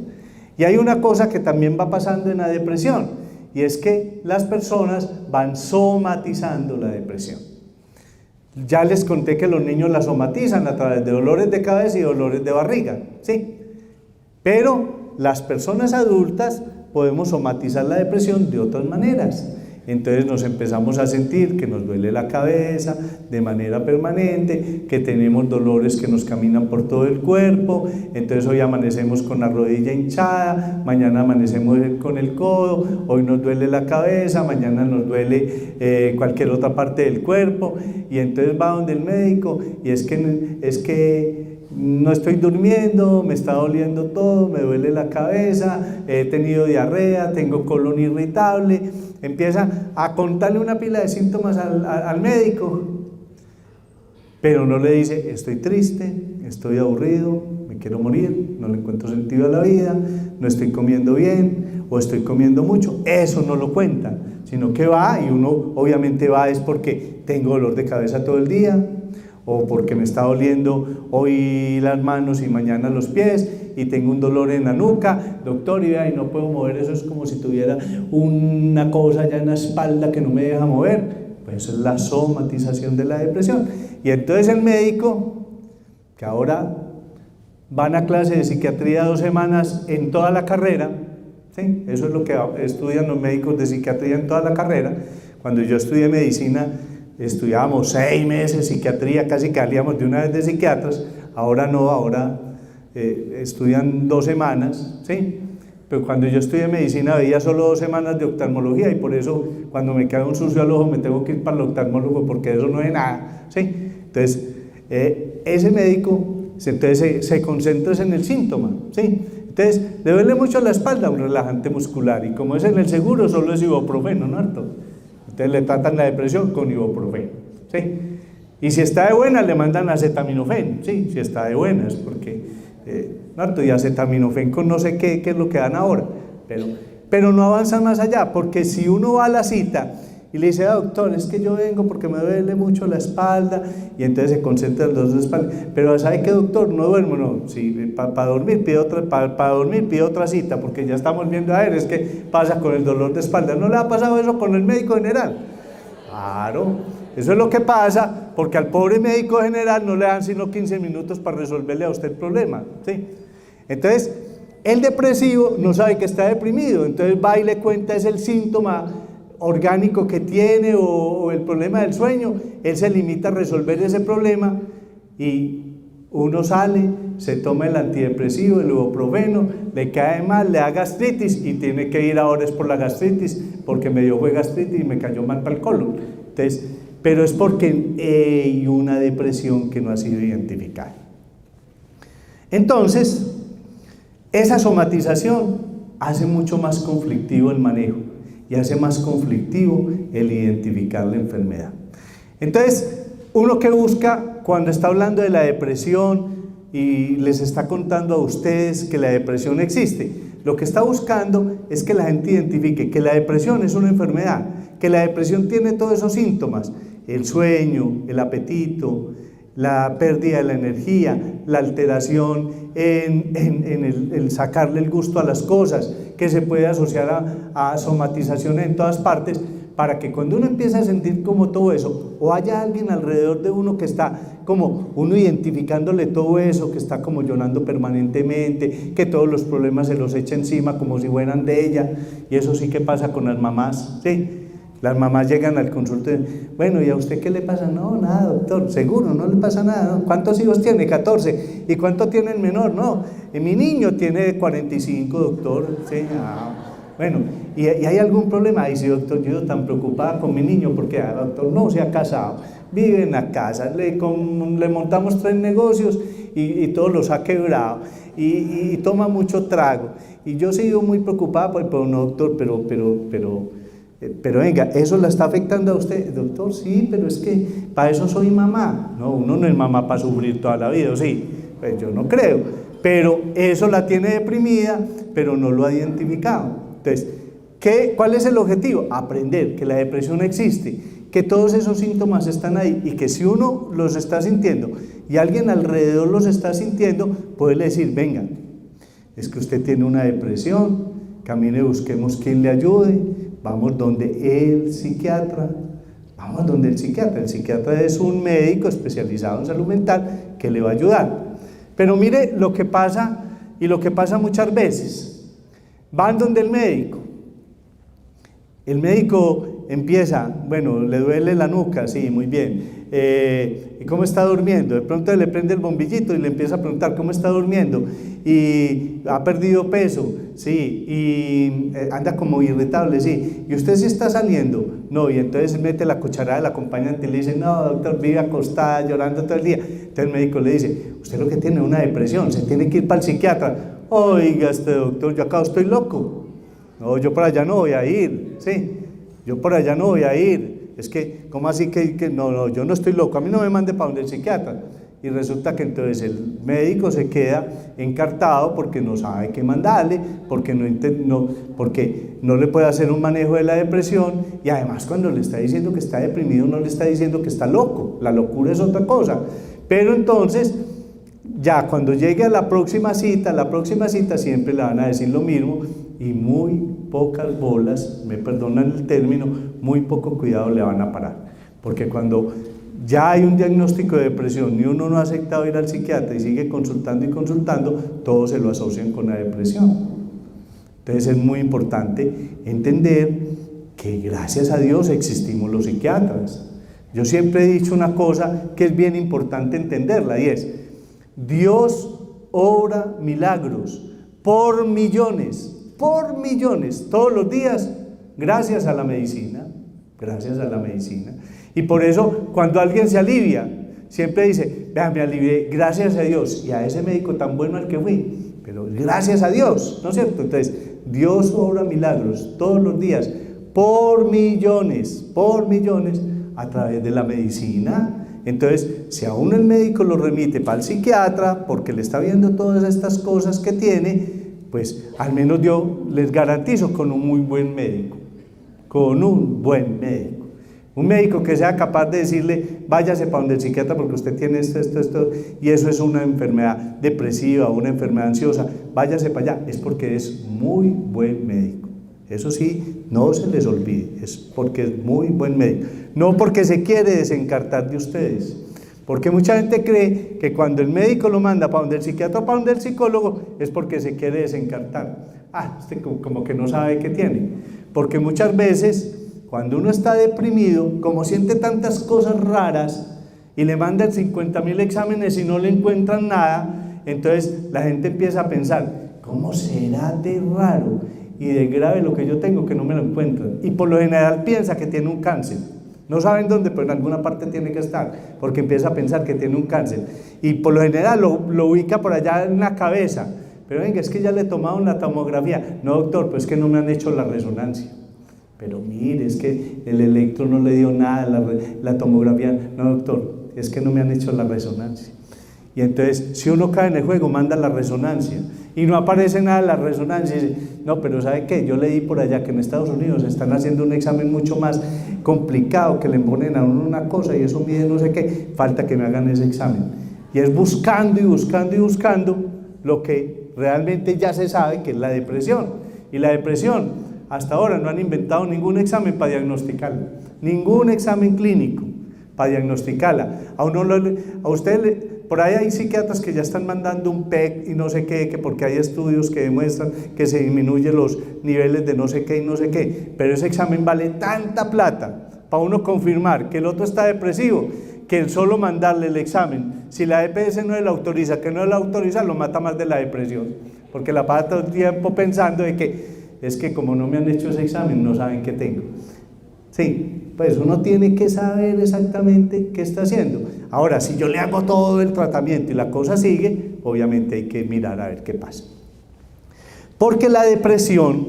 Y hay una cosa que también va pasando en la depresión, y es que las personas van somatizando la depresión. Ya les conté que los niños la somatizan a través de dolores de cabeza y dolores de barriga, ¿sí? Pero las personas adultas podemos somatizar la depresión de otras maneras. Entonces nos empezamos a sentir que nos duele la cabeza de manera permanente, que tenemos dolores que nos caminan por todo el cuerpo, entonces hoy amanecemos con la rodilla hinchada, mañana amanecemos con el codo, hoy nos duele la cabeza, mañana nos duele cualquier otra parte del cuerpo, y entonces va donde el médico, y es que no estoy durmiendo, me está doliendo todo, me duele la cabeza, he tenido diarrea, tengo colon irritable. Empieza a contarle una pila de síntomas al médico, pero no le dice: estoy triste, estoy aburrido, me quiero morir, no le encuentro sentido a la vida, no estoy comiendo bien o estoy comiendo mucho. Eso no lo cuenta, sino que va, y uno obviamente va es porque tengo dolor de cabeza todo el día, o porque me está doliendo hoy las manos y mañana los pies, y tengo un dolor en la nuca, doctor, y vea, y no puedo mover, eso es como si tuviera una cosa ya en la espalda que no me deja mover. Pues eso es la somatización de la depresión. Y entonces el médico, que ahora van a clase de psiquiatría 2 semanas en toda la carrera, ¿sí? Eso es lo que estudian los médicos de psiquiatría en toda la carrera. Cuando yo estudié medicina, estudiábamos 6 meses psiquiatría, casi que salíamos de una vez de psiquiatras. Ahora no, ahora estudian 2 semanas, ¿sí? Pero cuando yo estudié medicina veía solo 2 semanas de oftalmología, y por eso cuando me queda un sucio al ojo me tengo que ir para el oftalmólogo, porque eso no es nada, ¿sí? Entonces, ese médico se concentra en el síntoma, ¿sí? Entonces, le duele mucho la espalda, un relajante muscular, y como es en el seguro, solo es ibuprofeno, ¿no? Entonces le tratan la depresión con ibuprofeno, ¿sí? Y si está de buena, le mandan acetaminofén, ¿sí? Si está de buenas, porque y acetaminofén con no sé qué es lo que dan ahora, pero no avanzan más allá, porque si uno va a la cita y le dice: doctor, es que yo vengo porque me duele mucho la espalda, y entonces se concentra en los dos espaldas, pero ¿sabe qué, doctor? No duermo, no, sí, para dormir pide otra cita, porque ya estamos viendo, a ver, es que pasa con el dolor de espalda. ¿No le ha pasado eso con el médico general? Claro. Eso es lo que pasa, porque al pobre médico general no le dan sino 15 minutos para resolverle a usted el problema, ¿sí? Entonces, el depresivo no sabe que está deprimido, entonces va y le cuenta, es el síntoma orgánico que tiene o el problema del sueño. Él se limita a resolver ese problema, y uno sale, se toma el antidepresivo, el ibuprofeno, le cae mal, le da gastritis y tiene que ir ahora es por la gastritis, porque me dio gastritis y me cayó mal para el colon. Entonces, pero es porque hay una depresión que no ha sido identificada. Entonces, esa somatización hace mucho más conflictivo el manejo y hace más conflictivo el identificar la enfermedad. Entonces, uno que busca cuando está hablando de la depresión y les está contando a ustedes que la depresión existe, lo que está buscando es que la gente identifique que la depresión es una enfermedad, que la depresión tiene todos esos síntomas: el sueño, el apetito, la pérdida de la energía, la alteración en el sacarle el gusto a las cosas, que se puede asociar a somatizaciones en todas partes, para que cuando uno empieza a sentir como todo eso, o haya alguien alrededor de uno que está como uno identificándole todo eso, que está como llorando permanentemente, que todos los problemas se los echa encima como si fueran de ella. Y eso sí que pasa con las mamás, ¿sí? Las mamás llegan al consultorio: bueno, ¿y a usted qué le pasa? No, nada, doctor, seguro, no le pasa nada, ¿no? ¿Cuántos hijos tiene? 14. ¿Y cuánto tiene el menor? No, mi niño tiene 45, doctor. Sí, bueno, ¿y hay algún problema? Ay, sí, doctor, yo tan preocupada con mi niño porque, doctor, no se ha casado, vive en la casa, le montamos 3 negocios y todos los ha quebrado, y toma mucho trago, y yo sigo muy preocupada, pero no, doctor, pero venga, ¿eso la está afectando a usted? Doctor, sí, pero es que para eso soy mamá. No, uno no es mamá para sufrir toda la vida, ¿sí? Pues yo no creo, pero eso la tiene deprimida, pero no lo ha identificado. Entonces, ¿cuál es el objetivo? Aprender que la depresión existe, que todos esos síntomas están ahí, y que si uno los está sintiendo y alguien alrededor los está sintiendo, puede decir: venga, es que usted tiene una depresión, camine, busquemos quien le ayude, vamos donde el psiquiatra. Vamos donde el psiquiatra. El psiquiatra es un médico especializado en salud mental que le va a ayudar. Pero mire lo que pasa, y lo que pasa muchas veces: van donde el médico empieza: bueno, le duele la nuca, sí, muy bien, ¿y cómo está durmiendo? De pronto le prende el bombillito y le empieza a preguntar cómo está durmiendo, y ha perdido peso, sí, y anda como irritable, sí, y usted sí está saliendo, no, y entonces mete la cucharada del acompañante y le dice: no, doctor, vive acostada llorando todo el día. Entonces el médico le dice: usted lo que tiene es una depresión, se tiene que ir para el psiquiatra. Oiga, doctor, yo acá estoy loco, no, yo por allá no voy a ir, sí, yo por allá no voy a ir, es que, ¿cómo así que no, yo no estoy loco, a mí no me mande para donde el psiquiatra? Y resulta que entonces el médico se queda encartado porque no sabe qué mandarle, porque no le puede hacer un manejo de la depresión, y además cuando le está diciendo que está deprimido no le está diciendo que está loco, la locura es otra cosa. Pero entonces, ya cuando llegue a la próxima cita siempre le van a decir lo mismo, y muy pocas bolas, me perdonan el término, muy poco cuidado le van a parar, porque cuando ya hay un diagnóstico de depresión y uno no ha aceptado ir al psiquiatra y sigue consultando y consultando, todos se lo asocian con la depresión. Entonces es muy importante entender que gracias a Dios existimos los psiquiatras. Yo siempre he dicho una cosa que es bien importante entenderla, y es: Dios obra milagros por millones, todos los días, gracias a la medicina, y por eso cuando alguien se alivia, siempre dice: vea, me alivié, gracias a Dios, y a ese médico tan bueno al que fui, pero gracias a Dios, ¿no es cierto? Entonces, Dios obra milagros todos los días, por millones, a través de la medicina. Entonces, si a uno el médico lo remite para el psiquiatra, porque le está viendo todas estas cosas que tiene, pues al menos yo les garantizo con un muy buen médico, un médico que sea capaz de decirle: váyase para donde el psiquiatra porque usted tiene esto, y eso es una enfermedad depresiva, una enfermedad ansiosa, váyase para allá, es porque es muy buen médico. Eso sí, no se les olvide, es porque es muy buen médico, no porque se quiere desencartar de ustedes. Porque mucha gente cree que cuando el médico lo manda para donde el psiquiatra o para donde el psicólogo es porque se quiere desencartar. Usted como que no sabe qué tiene. Porque muchas veces cuando uno está deprimido, como siente tantas cosas raras y le mandan 50.000 exámenes y no le encuentran nada, entonces la gente empieza a pensar: ¿cómo será de raro y de grave lo que yo tengo que no me lo encuentran? Y por lo general piensa que tiene un cáncer. No saben dónde, pero en alguna parte tiene que estar, porque empieza a pensar que tiene un cáncer. Y por lo general lo ubica por allá en la cabeza. Pero venga, es que ya le tomaron la tomografía. No, doctor, pues es que no me han hecho la resonancia. Pero mire, es que el electro no le dio nada, la tomografía. No, doctor, es que no me han hecho la resonancia. Y entonces, si uno cae en el juego, manda la resonancia. y no aparece nada en la resonancia, y dice, no, pero ¿sabe qué? Yo leí por allá que en Estados Unidos están haciendo un examen mucho más complicado, que le ponen a uno una cosa y eso mide no sé qué, falta que me hagan ese examen. Y es buscando y buscando y buscando lo que realmente ya se sabe que es la depresión. Y la depresión, hasta ahora no han inventado ningún examen para diagnosticarla, ningún examen clínico para diagnosticarla. A usted, por ahí hay psiquiatras que ya están mandando un PEC y no sé qué, que porque hay estudios que demuestran que se disminuyen los niveles de no sé qué y no sé qué, pero ese examen vale tanta plata para uno confirmar que el otro está depresivo, que el solo mandarle el examen, si la EPS no le autoriza, que no le autoriza, lo mata más de la depresión, porque la pasa todo el tiempo pensando de que es que como no me han hecho ese examen, no saben qué tengo. Sí, pues uno tiene que saber exactamente qué está haciendo. Ahora, si yo le hago todo el tratamiento y la cosa sigue, obviamente hay que mirar a ver qué pasa. Porque la depresión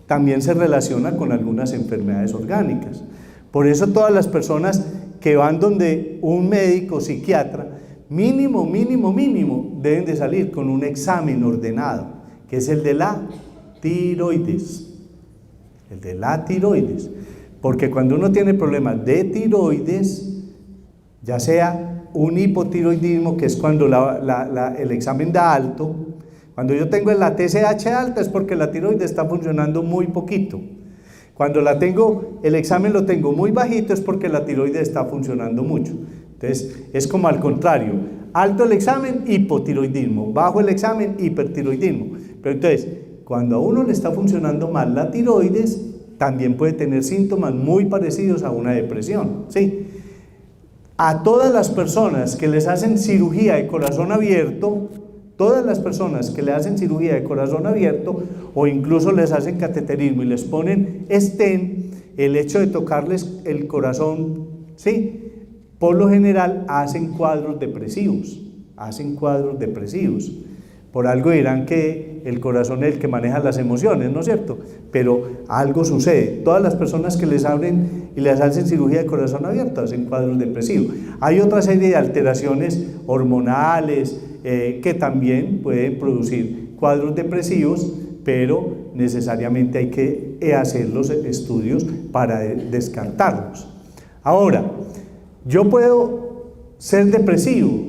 también se relaciona con algunas enfermedades orgánicas. Por eso todas las personas que van donde un médico psiquiatra, mínimo, deben de salir con un examen ordenado, que es el de la tiroides. El de la tiroides. Porque cuando uno tiene problemas de tiroides, ya sea un hipotiroidismo, que es cuando el examen da alto, cuando yo tengo la TSH alta es porque la tiroides está funcionando muy poquito. Cuando el examen lo tengo muy bajito es porque la tiroides está funcionando mucho. Entonces es como al contrario, alto el examen, hipotiroidismo, bajo el examen, hipertiroidismo. Pero entonces, cuando a uno le está funcionando mal la tiroides, también puede tener síntomas muy parecidos a una depresión, ¿sí? A todas las personas que les hacen cirugía de corazón abierto, todas las personas que le hacen cirugía de corazón abierto o incluso les hacen cateterismo y les ponen stent, el hecho de tocarles el corazón, ¿sí? Por lo general hacen cuadros depresivos, Por algo dirán que el corazón es el que maneja las emociones, ¿no es cierto? Pero algo sucede. Todas las personas que les abren y les hacen cirugía de corazón abierto hacen cuadros depresivos. Hay otra serie de alteraciones hormonales que también pueden producir cuadros depresivos, pero necesariamente hay que hacer los estudios para descartarlos. Ahora, yo puedo ser depresivo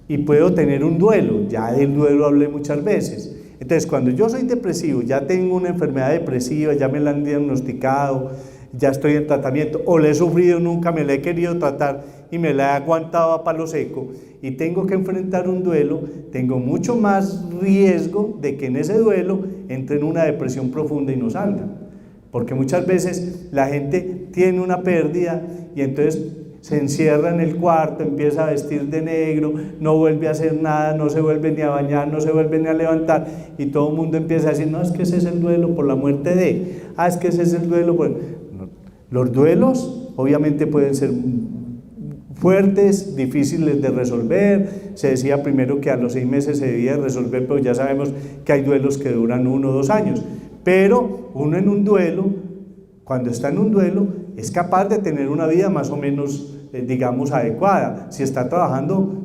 y puedo tener un duelo, ya del duelo hablé muchas veces. Entonces, cuando yo soy depresivo, ya tengo una enfermedad depresiva, ya me la han diagnosticado, ya estoy en tratamiento, o la he sufrido, nunca me la he querido tratar y me la he aguantado a palo seco, y tengo que enfrentar un duelo, tengo mucho más riesgo de que en ese duelo entre en una depresión profunda y no salga. Porque muchas veces la gente tiene una pérdida y entonces se encierra en el cuarto, empieza a vestir de negro, no vuelve a hacer nada, no se vuelve ni a bañar, no se vuelve ni a levantar, y todo el mundo empieza a decir, no, es que ese es el duelo por la muerte de, es que ese es el duelo por... No. Los duelos obviamente pueden ser fuertes, difíciles de resolver. Se decía primero que a los 6 meses se debía resolver, pero ya sabemos que hay duelos que duran 1 o 2 años, pero uno en un duelo, cuando está en un duelo, es capaz de tener una vida más o menos, digamos, adecuada. Si está trabajando,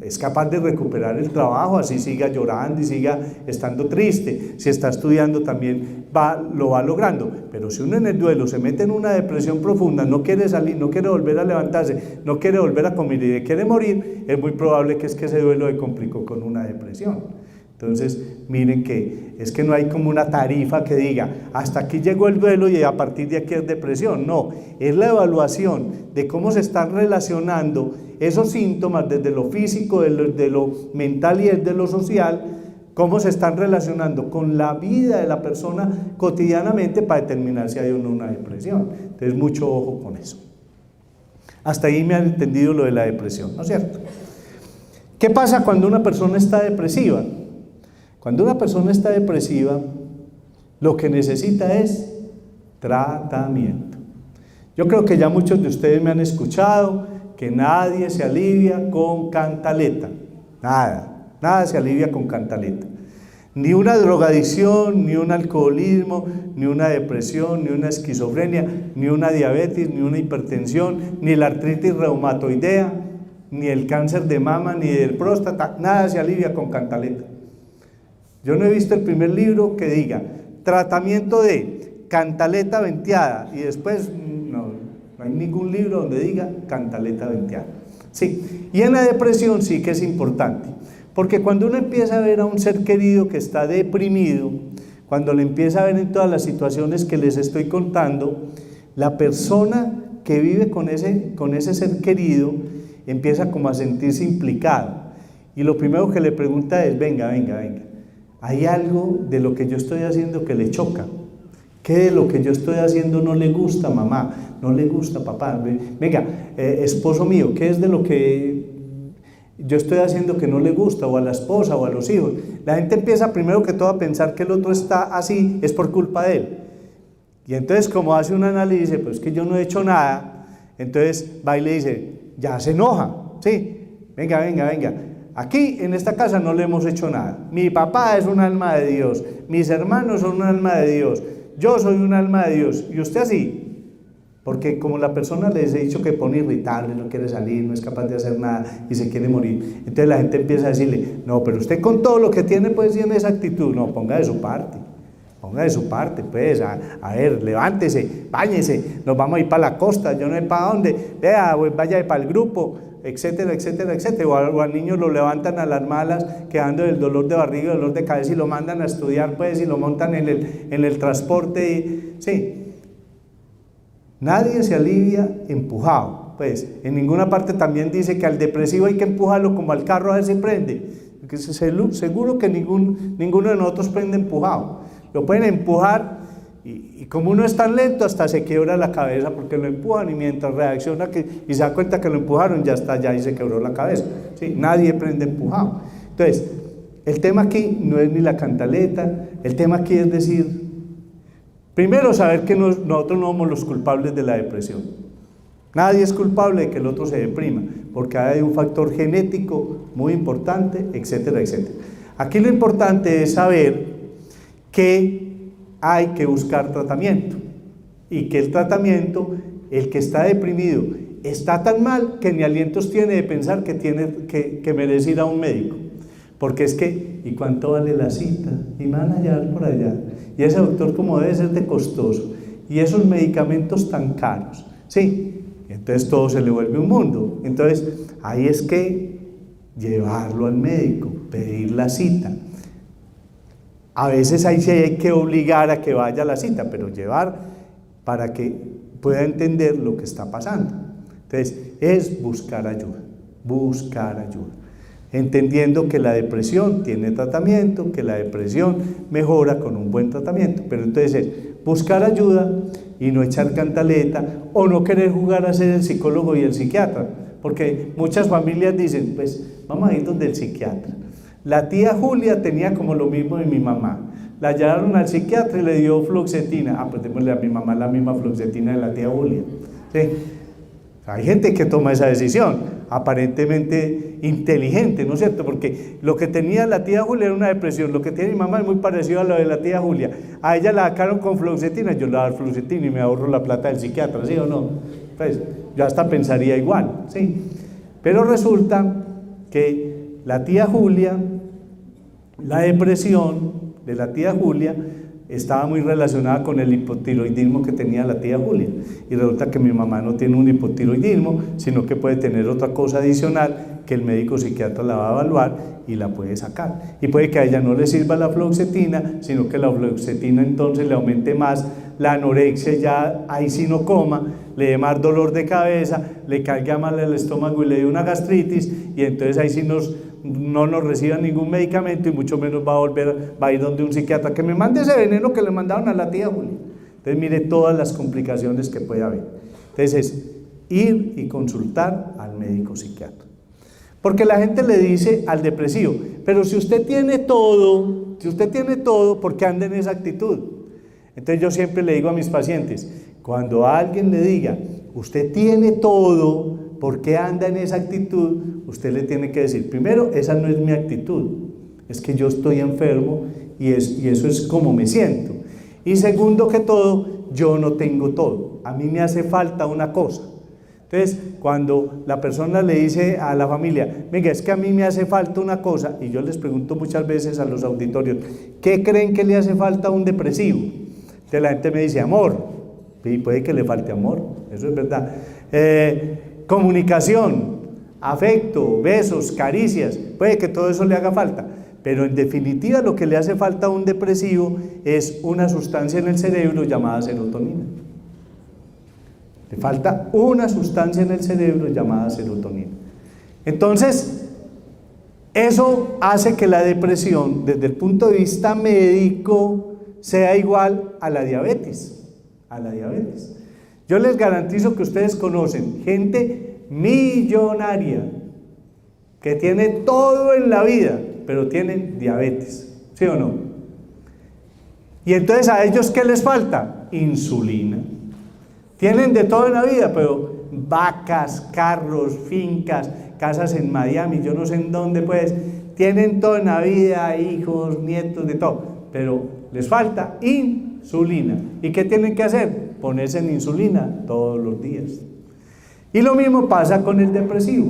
es capaz de recuperar el trabajo, así siga llorando y siga estando triste. Si está estudiando también lo va logrando. Pero si uno en el duelo se mete en una depresión profunda, no quiere salir, no quiere volver a levantarse, no quiere volver a comer y quiere morir, es muy probable que ese duelo se complicó con una depresión. Entonces, miren que es que no hay como una tarifa que diga, hasta aquí llegó el duelo y a partir de aquí es depresión. No, es la evaluación de cómo se están relacionando esos síntomas desde lo físico, de lo mental y desde lo social, cómo se están relacionando con la vida de la persona cotidianamente para determinar si hay o no una depresión. Entonces, mucho ojo con eso. Hasta ahí me han entendido lo de la depresión, ¿no es cierto? ¿Qué pasa cuando una persona está depresiva? Cuando una persona está depresiva, lo que necesita es tratamiento. Yo creo que ya muchos de ustedes me han escuchado que nadie se alivia con cantaleta. Nada se alivia con cantaleta. Ni una drogadicción, ni un alcoholismo, ni una depresión, ni una esquizofrenia, ni una diabetes, ni una hipertensión, ni la artritis reumatoidea, ni el cáncer de mama, ni del próstata, nada se alivia con cantaleta. Yo no he visto el primer libro que diga tratamiento de cantaleta venteada y después no hay ningún libro donde diga cantaleta venteada. Sí, y en la depresión sí que es importante, porque cuando uno empieza a ver a un ser querido que está deprimido, cuando le empieza a ver en todas las situaciones que les estoy contando, la persona que vive con ese ser querido empieza como a sentirse implicado. Y lo primero que le pregunta es, venga, ¿hay algo de lo que yo estoy haciendo que le choca? ¿Qué de lo que yo estoy haciendo no le gusta, mamá? ¿No le gusta, papá? Venga, esposo mío, ¿qué es de lo que yo estoy haciendo que no le gusta? O a la esposa o a los hijos. La gente empieza primero que todo a pensar que el otro está así, es por culpa de él. Y entonces, como hace un análisis, pues que yo no he hecho nada, entonces va y le dice, ya se enoja, sí, venga, aquí en esta casa no le hemos hecho nada, mi papá es un alma de Dios, mis hermanos son un alma de Dios, yo soy un alma de Dios, y usted así, porque como la persona les he dicho que pone irritable, no quiere salir, no es capaz de hacer nada y se quiere morir, entonces la gente empieza a decirle, no, pero usted con todo lo que tiene pues tiene esa actitud, no, ponga de su parte, pues, a ver, levántese, báñese, nos vamos a ir para la costa, yo no sé para dónde, vea, pues vaya para el grupo, etcétera, o al niño lo levantan a las malas, quedando del dolor de barriga, dolor de cabeza, y lo mandan a estudiar, pues, y lo montan en el transporte, y, sí, nadie se alivia empujado, pues, en ninguna parte también dice que al depresivo hay que empujarlo como al carro a ver si prende, porque seguro que ninguno de nosotros prende empujado. Lo pueden empujar y como uno es tan lento hasta se quiebra la cabeza porque lo empujan y mientras reacciona y se da cuenta que lo empujaron ya está allá y se quebró la cabeza. ¿Sí? Nadie prende empujado. Entonces, el tema aquí no es ni la cantaleta, el tema aquí es decir, primero saber que nosotros no somos los culpables de la depresión. Nadie es culpable de que el otro se deprima porque hay un factor genético muy importante, etcétera. Aquí lo importante es saber que hay que buscar tratamiento y que el tratamiento, el que está deprimido, está tan mal que ni alientos tiene de pensar que merece ir a un médico, porque es que, ¿y cuánto vale la cita? Y me van a llevar por allá, y ese doctor como debe ser de costoso, y esos medicamentos tan caros, sí, entonces todo se le vuelve un mundo. Entonces ahí es que llevarlo al médico, pedir la cita. A veces ahí sí hay que obligar a que vaya a la cita, pero llevar para que pueda entender lo que está pasando. Entonces, es buscar ayuda, entendiendo que la depresión tiene tratamiento, que la depresión mejora con un buen tratamiento, pero entonces es buscar ayuda y no echar cantaleta o no querer jugar a ser el psicólogo y el psiquiatra, porque muchas familias dicen, pues vamos a ir donde el psiquiatra. La tía Julia tenía como lo mismo de mi mamá. La llevaron al psiquiatra y le dio fluoxetina. Pues démosle a mi mamá la misma fluoxetina de la tía Julia. ¿Sí? Hay gente que toma esa decisión, aparentemente inteligente, ¿no es cierto? Porque lo que tenía la tía Julia era una depresión, lo que tiene mi mamá es muy parecido a lo de la tía Julia. A ella la sacaron con fluoxetina, yo le voy a dar fluoxetina y me ahorro la plata del psiquiatra, ¿sí o no? Pues yo hasta pensaría igual, ¿sí? Pero resulta que la tía Julia, la depresión de la tía Julia estaba muy relacionada con el hipotiroidismo que tenía la tía Julia, y resulta que mi mamá no tiene un hipotiroidismo, sino que puede tener otra cosa adicional que el médico psiquiatra la va a evaluar y la puede sacar, y puede que a ella no le sirva la fluoxetina, sino que la fluoxetina entonces le aumente más la anorexia, ya ahí sí no coma, le dé más dolor de cabeza, le caiga mal el estómago y le dé una gastritis, y entonces ahí sí no nos reciba ningún medicamento y mucho menos va a ir donde un psiquiatra que me mande ese veneno que le mandaron a la tía Julia. Entonces mire todas las complicaciones que puede haber. Entonces es ir y consultar al médico psiquiatra. Porque la gente le dice al depresivo, pero si usted tiene todo, ¿por qué anda en esa actitud? Entonces yo siempre le digo a mis pacientes, cuando alguien le diga, usted tiene todo, ¿por qué anda en esa actitud? Usted le tiene que decir, primero, esa no es mi actitud, es que yo estoy enfermo y eso es como me siento. Y segundo que todo, yo no tengo todo, a mí me hace falta una cosa. Entonces, cuando la persona le dice a la familia, venga, es que a mí me hace falta una cosa, y yo les pregunto muchas veces a los auditorios, ¿qué creen que le hace falta a un depresivo? Entonces la gente me dice, amor, y puede que le falte amor, eso es verdad. Comunicación, afecto, besos, caricias, puede que todo eso le haga falta, pero en definitiva lo que le hace falta a un depresivo es una sustancia en el cerebro llamada serotonina. Le falta una sustancia en el cerebro llamada serotonina. Entonces, eso hace que la depresión, desde el punto de vista médico, sea igual a la diabetes. Yo les garantizo que ustedes conocen gente millonaria que tiene todo en la vida, pero tienen diabetes, ¿sí o no? Y entonces a ellos, ¿qué les falta? Insulina. Tienen de todo en la vida, pero vacas, carros, fincas, casas en Miami, yo no sé en dónde, pues, tienen todo en la vida, hijos, nietos, de todo, pero les falta insulina. ¿Y qué tienen que hacer? Ponerse en insulina todos los días. Y lo mismo pasa con el depresivo.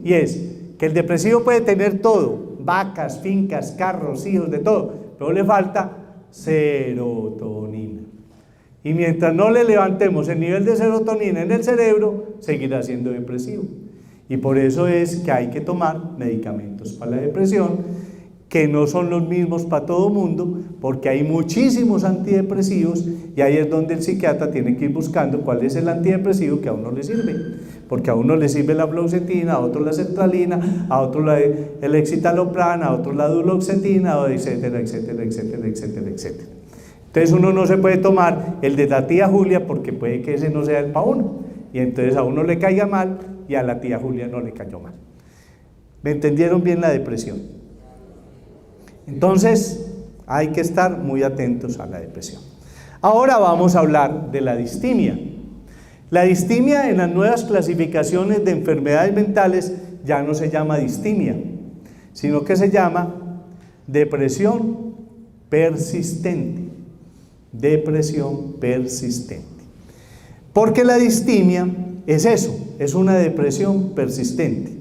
Y es que el depresivo puede tener todo, vacas, fincas, carros, hijos, de todo, pero le falta serotonina. Y mientras no le levantemos el nivel de serotonina en el cerebro, seguirá siendo depresivo. Y por eso es que hay que tomar medicamentos para la depresión, que no son los mismos para todo mundo, porque hay muchísimos antidepresivos, y ahí es donde el psiquiatra tiene que ir buscando cuál es el antidepresivo que a uno le sirve, porque a uno le sirve la fluoxetina, a otro la sertralina, a otro el escitalopram, a otro la duloxetina, etcétera, etcétera, etcétera, etcétera, etcétera. Entonces uno no se puede tomar el de la tía Julia, porque puede que ese no sea el para uno, y entonces a uno le caiga mal y a la tía Julia no le cayó mal. ¿Me entendieron bien la depresión? Entonces, hay que estar muy atentos a la depresión. Ahora vamos a hablar de la distimia. La distimia en las nuevas clasificaciones de enfermedades mentales ya no se llama distimia, sino que se llama depresión persistente. Depresión persistente. Porque la distimia es eso, es una depresión persistente,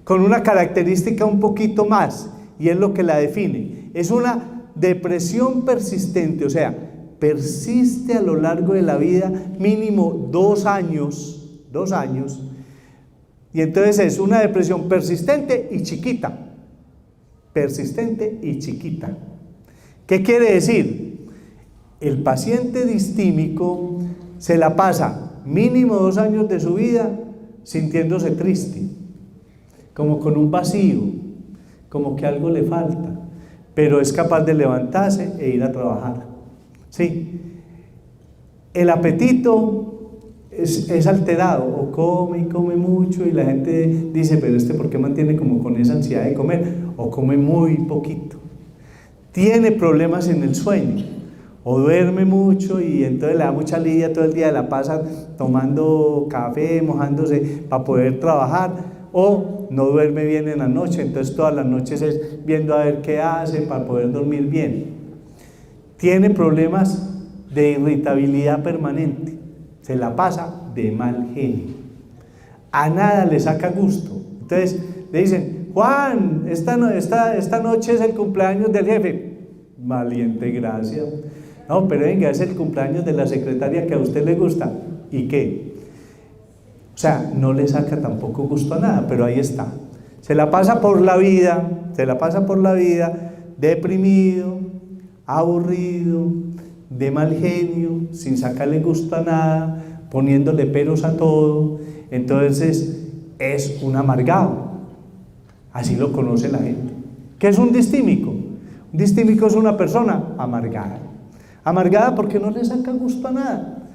con una característica un poquito más, y es lo que la define. Es una depresión persistente, o sea, persiste a lo largo de la vida mínimo 2 años, y entonces es una depresión persistente y chiquita. Persistente y chiquita. ¿Qué quiere decir? El paciente distímico se la pasa mínimo 2 años de su vida sintiéndose triste, como con un vacío, como que algo le falta, pero es capaz de levantarse e ir a trabajar. Sí, el apetito es alterado, o come y come mucho, y la gente dice, pero ¿por qué mantiene como con esa ansiedad de comer? O come muy poquito. Tiene problemas en el sueño, o duerme mucho y entonces le da mucha lidia todo el día, la pasa tomando café, mojándose para poder trabajar, o no duerme bien en la noche, entonces todas las noches es viendo a ver qué hace para poder dormir bien. Tiene problemas de irritabilidad permanente, se la pasa de mal genio, a nada le saca gusto. Entonces le dicen, Juan, esta noche es el cumpleaños del jefe. Valiente gracia. No, pero venga, es el cumpleaños de la secretaria que a usted le gusta. ¿Y qué? O sea, no le saca tampoco gusto a nada, pero ahí está. Se la pasa por la vida deprimido, aburrido, de mal genio, sin sacarle gusto a nada, poniéndole peros a todo. Entonces es un amargado. Así lo conoce la gente. ¿Qué es un distímico? Un distímico es una persona amargada. Amargada porque no le saca gusto a nada,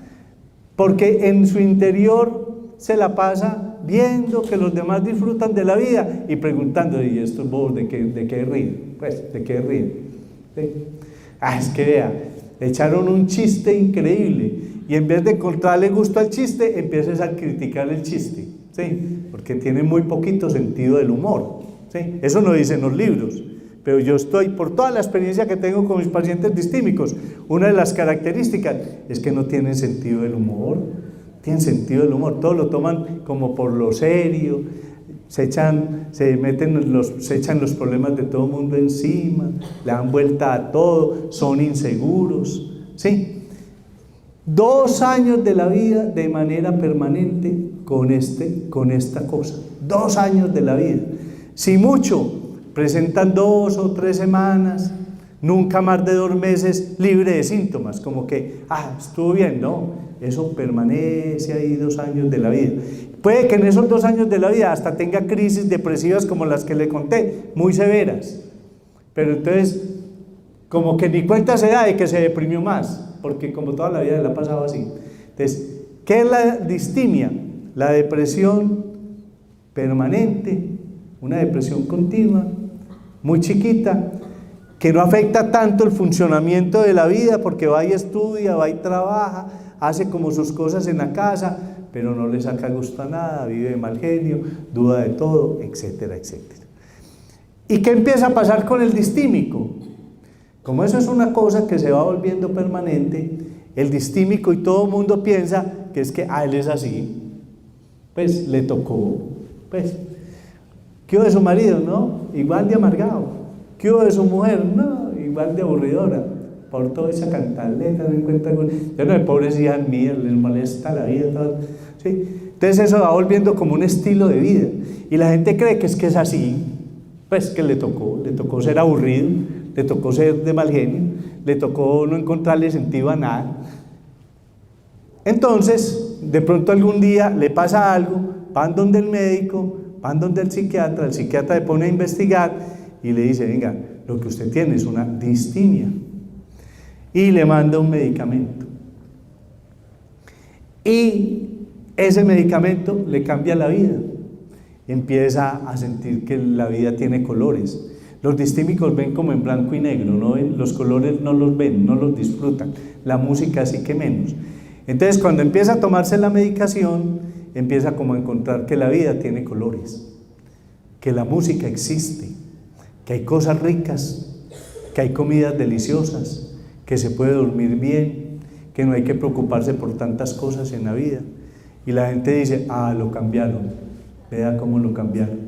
porque en su interior se la pasa viendo que los demás disfrutan de la vida y preguntando, ¿y estos bobos de qué ríen? Pues, ¿de qué ríen? ¿Sí? Es que vea, le echaron un chiste increíble y en vez de encontrarle gusto al chiste, empiezas a criticar el chiste, ¿sí? Porque tiene muy poquito sentido del humor, ¿sí? Eso no dicen los libros, pero yo estoy, por toda la experiencia que tengo con mis pacientes distímicos, una de las características es que no tienen sentido del humor, tienen sentido del humor, todo lo toman como por lo serio, se echan los problemas de todo el mundo encima, le dan vuelta a todo, son inseguros, ¿sí? 2 años de la vida de manera permanente con esta cosa, 2 años de la vida, si mucho, presentan 2 o 3 semanas, nunca más de 2 meses libre de síntomas, como que, estuvo bien, no, eso permanece ahí 2 años de la vida. Puede que en esos 2 años de la vida hasta tenga crisis depresivas como las que le conté, muy severas, pero entonces, como que ni cuenta se da de que se deprimió más, porque como toda la vida le ha pasado así. Entonces, ¿qué es la distimia? La depresión permanente, una depresión continua, muy chiquita, que no afecta tanto el funcionamiento de la vida, porque va y estudia, va y trabaja, hace como sus cosas en la casa, pero no le saca gusto a nada, vive de mal genio, duda de todo, etcétera, etcétera. ¿Y qué empieza a pasar con el distímico? Como eso es una cosa que se va volviendo permanente, el distímico y todo el mundo piensa que es que él es así, pues le tocó, pues. ¿Qué hubo de su marido? No, igual de amargado. ¿Qué hubo de su mujer? No, igual de aburridora. Por toda esa cantaleta, no encuentra con... Ya no, pobres hijas mías, les molesta la vida, todo. ¿Sí? Entonces eso va volviendo como un estilo de vida. Y la gente cree que es así, pues que le tocó ser aburrido, le tocó ser de mal genio, le tocó no encontrarle sentido a nada. Entonces, de pronto algún día le pasa algo, van donde el médico, van donde el psiquiatra le pone a investigar y le dice, venga, lo que usted tiene es una distimia, y le manda un medicamento, y ese medicamento le cambia la vida, empieza a sentir que la vida tiene colores. Los distímicos ven como en blanco y negro, no ven, los colores no los ven, no los disfrutan, la música sí que menos. Entonces cuando empieza a tomarse la medicación, empieza como a encontrar que la vida tiene colores, que la música existe, que hay cosas ricas, que hay comidas deliciosas, que se puede dormir bien, que no hay que preocuparse por tantas cosas en la vida. Y la gente dice, lo cambiaron, vea cómo lo cambiaron.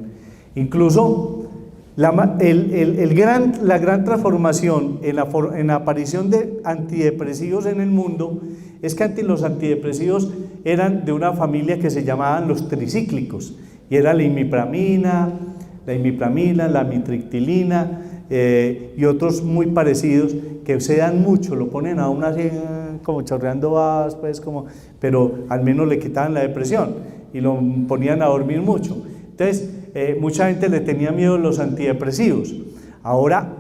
Incluso la gran transformación en la aparición de antidepresivos en el mundo es que los antidepresivos eran de una familia que se llamaban los tricíclicos, y era la imipramina, la amitriptilina y otros muy parecidos que se dan mucho, lo ponen a uno así como chorreando babas, pues, pero al menos le quitaban la depresión y lo ponían a dormir mucho. Entonces, mucha gente le tenía miedo a los antidepresivos. Ahora,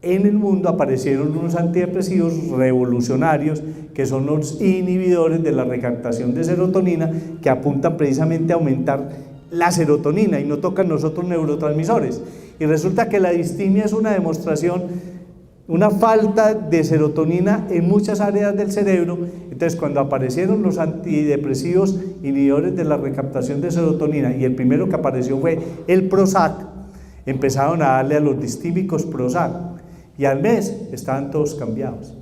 en el mundo aparecieron unos antidepresivos revolucionarios que son los inhibidores de la recaptación de serotonina, que apuntan precisamente a aumentar la serotonina y no tocan los otros neurotransmisores. Y resulta que la distimia es una demostración, una falta de serotonina en muchas áreas del cerebro. Entonces, cuando aparecieron los antidepresivos inhibidores de la recaptación de serotonina, y el primero que apareció fue el Prozac, empezaron a darle a los distímicos Prozac, y al mes estaban todos cambiados.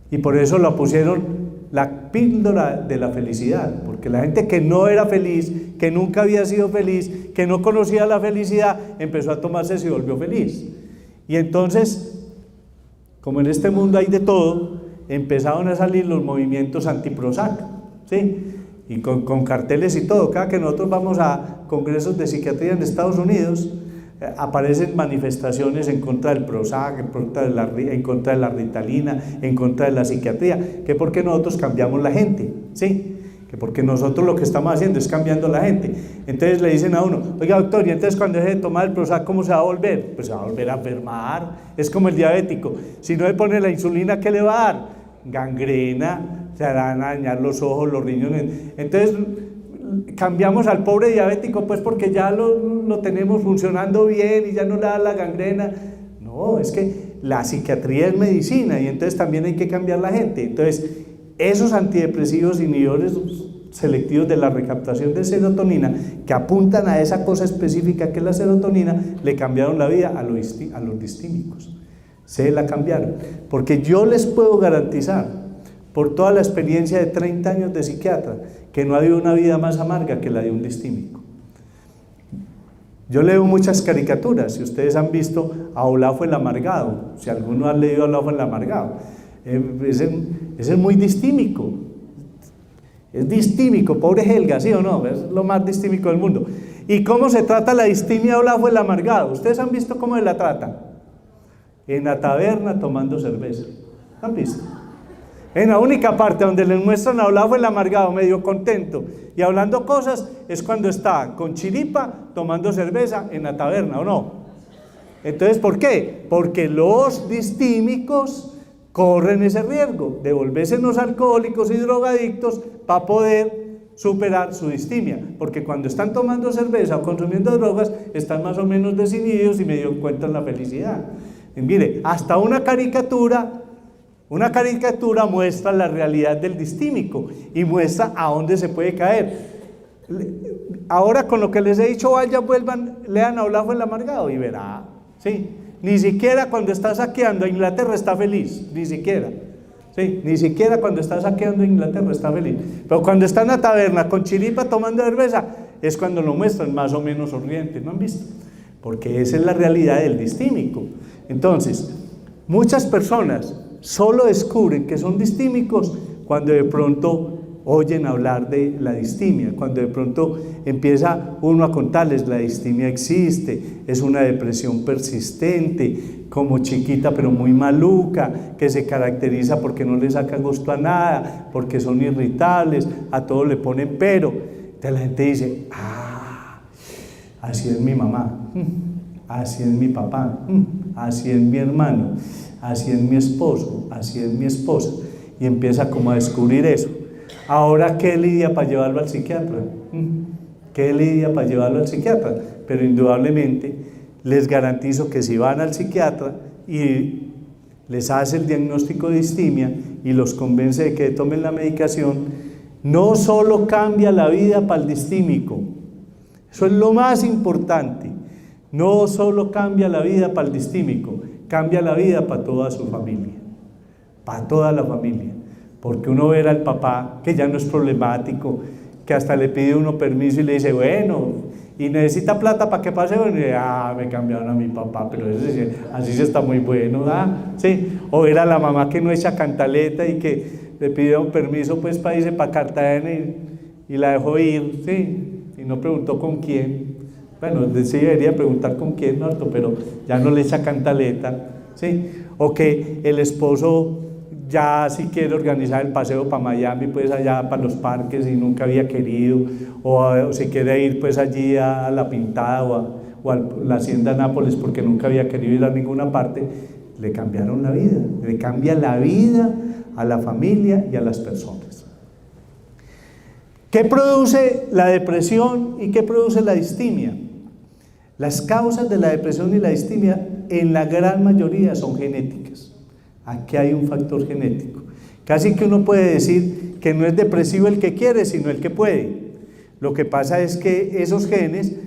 Y por eso la pusieron la píldora de la felicidad, porque la gente que no era feliz, que nunca había sido feliz, que no conocía la felicidad, empezó a tomarse y se volvió feliz. Y entonces, como en este mundo hay de todo, empezaron a salir los movimientos anti-Prozac, ¿sí? Y con carteles y todo. Cada que nosotros vamos a congresos de psiquiatría en Estados Unidos, aparecen manifestaciones en contra del Prozac, en contra de la Ritalina, en contra de la psiquiatría, que porque nosotros cambiamos la gente, ¿sí? Que porque nosotros lo que estamos haciendo es cambiando la gente. Entonces le dicen a uno, oiga doctor, y entonces cuando deje de tomar el Prozac, ¿cómo se va a volver? Pues se va a volver a enfermar, es como el diabético, si no le pone la insulina, ¿qué le va a dar? Gangrena, se van a dañar los ojos, los riñones. Entonces cambiamos al pobre diabético pues porque ya lo tenemos funcionando bien y ya no le da la gangrena. No, es que la psiquiatría es medicina y entonces también hay que cambiar la gente. Entonces esos antidepresivos inhibidores selectivos de la recaptación de serotonina que apuntan a esa cosa específica que es la serotonina, le cambiaron la vida a los distímicos. Se la cambiaron, porque yo les puedo garantizar, por toda la experiencia de 30 años de psiquiatra, que no ha habido una vida más amarga que la de un distímico. Yo leo muchas caricaturas, si ustedes han visto a Olafo el Amargado, si alguno ha leído a Olafo el Amargado, ese es muy distímico. Es distímico, pobre Helga, ¿sí o no? Es lo más distímico del mundo. ¿Y cómo se trata la distimia de Olafo el Amargado? ¿Ustedes han visto cómo se la trata? En la taberna tomando cerveza. ¿Han visto? En la única parte donde les muestran a Olafo el Amargado medio contento y hablando cosas es cuando está con chiripa tomando cerveza en la taberna, ¿o no? Entonces, ¿por qué? Porque los distímicos corren ese riesgo de volverse unos alcohólicos y drogadictos para poder superar su distimia, porque cuando están tomando cerveza o consumiendo drogas están más o menos desinhibidos y medio encuentran la felicidad. Y mire, hasta una caricatura muestra la realidad del distímico y muestra a dónde se puede caer. Ahora con lo que les he dicho, vuelvan, lean a Olafo el Amargado y verá, ¿sí? Ni siquiera cuando está saqueando a Inglaterra está feliz, ni siquiera. Sí, ni siquiera cuando está saqueando a Inglaterra está feliz. Pero cuando está en la taberna con chiripa tomando cerveza, es cuando lo muestran más o menos sonriente, ¿no han visto? Porque esa es la realidad del distímico. Entonces, muchas personas solo descubren que son distímicos cuando de pronto oyen hablar de la distimia, cuando de pronto empieza uno a contarles: la distimia existe, es una depresión persistente, como chiquita pero muy maluca, que se caracteriza porque no le saca gusto a nada, porque son irritables, a todo le ponen pero. Entonces la gente dice: así es mi mamá, así es mi papá, así es mi hermano, así es mi esposo, así es mi esposa, y empieza como a descubrir eso. Ahora, ¿qué lidia para llevarlo al psiquiatra? ¿Qué lidia para llevarlo al psiquiatra? Pero indudablemente les garantizo que si van al psiquiatra y les hace el diagnóstico de distimia y los convence de que tomen la medicación, no solo cambia la vida para el distímico, eso es lo más importante, no solo cambia la vida para el distímico, cambia la vida para toda su familia, para toda la familia. Porque uno ve al papá, que ya no es problemático, que hasta le pide uno permiso y le dice: bueno, y necesita plata para que pase, bueno, y me cambiaron a mi papá, pero así sí está muy bueno, ¿sí? O ver a la mamá que no echa cantaleta y que le pide un permiso pues para irse para Cartagena y la dejó ir, ¿sí? Y no preguntó con quién. Bueno, sí debería preguntar con quién, ¿no? Pero ya no le echa cantaleta, ¿sí? O que el esposo ya si quiere organizar el paseo para Miami, pues allá para los parques y nunca había querido, o si quiere ir pues allí a La Pintada o a la Hacienda Nápoles porque nunca había querido ir a ninguna parte, le cambiaron la vida, le cambia la vida a la familia y a las personas. ¿Qué produce la depresión y qué produce la distimia? Las causas de la depresión y la distimia en la gran mayoría son genéticas. Aquí hay un factor genético. Casi que uno puede decir que no es depresivo el que quiere, sino el que puede. Lo que pasa es que esos genes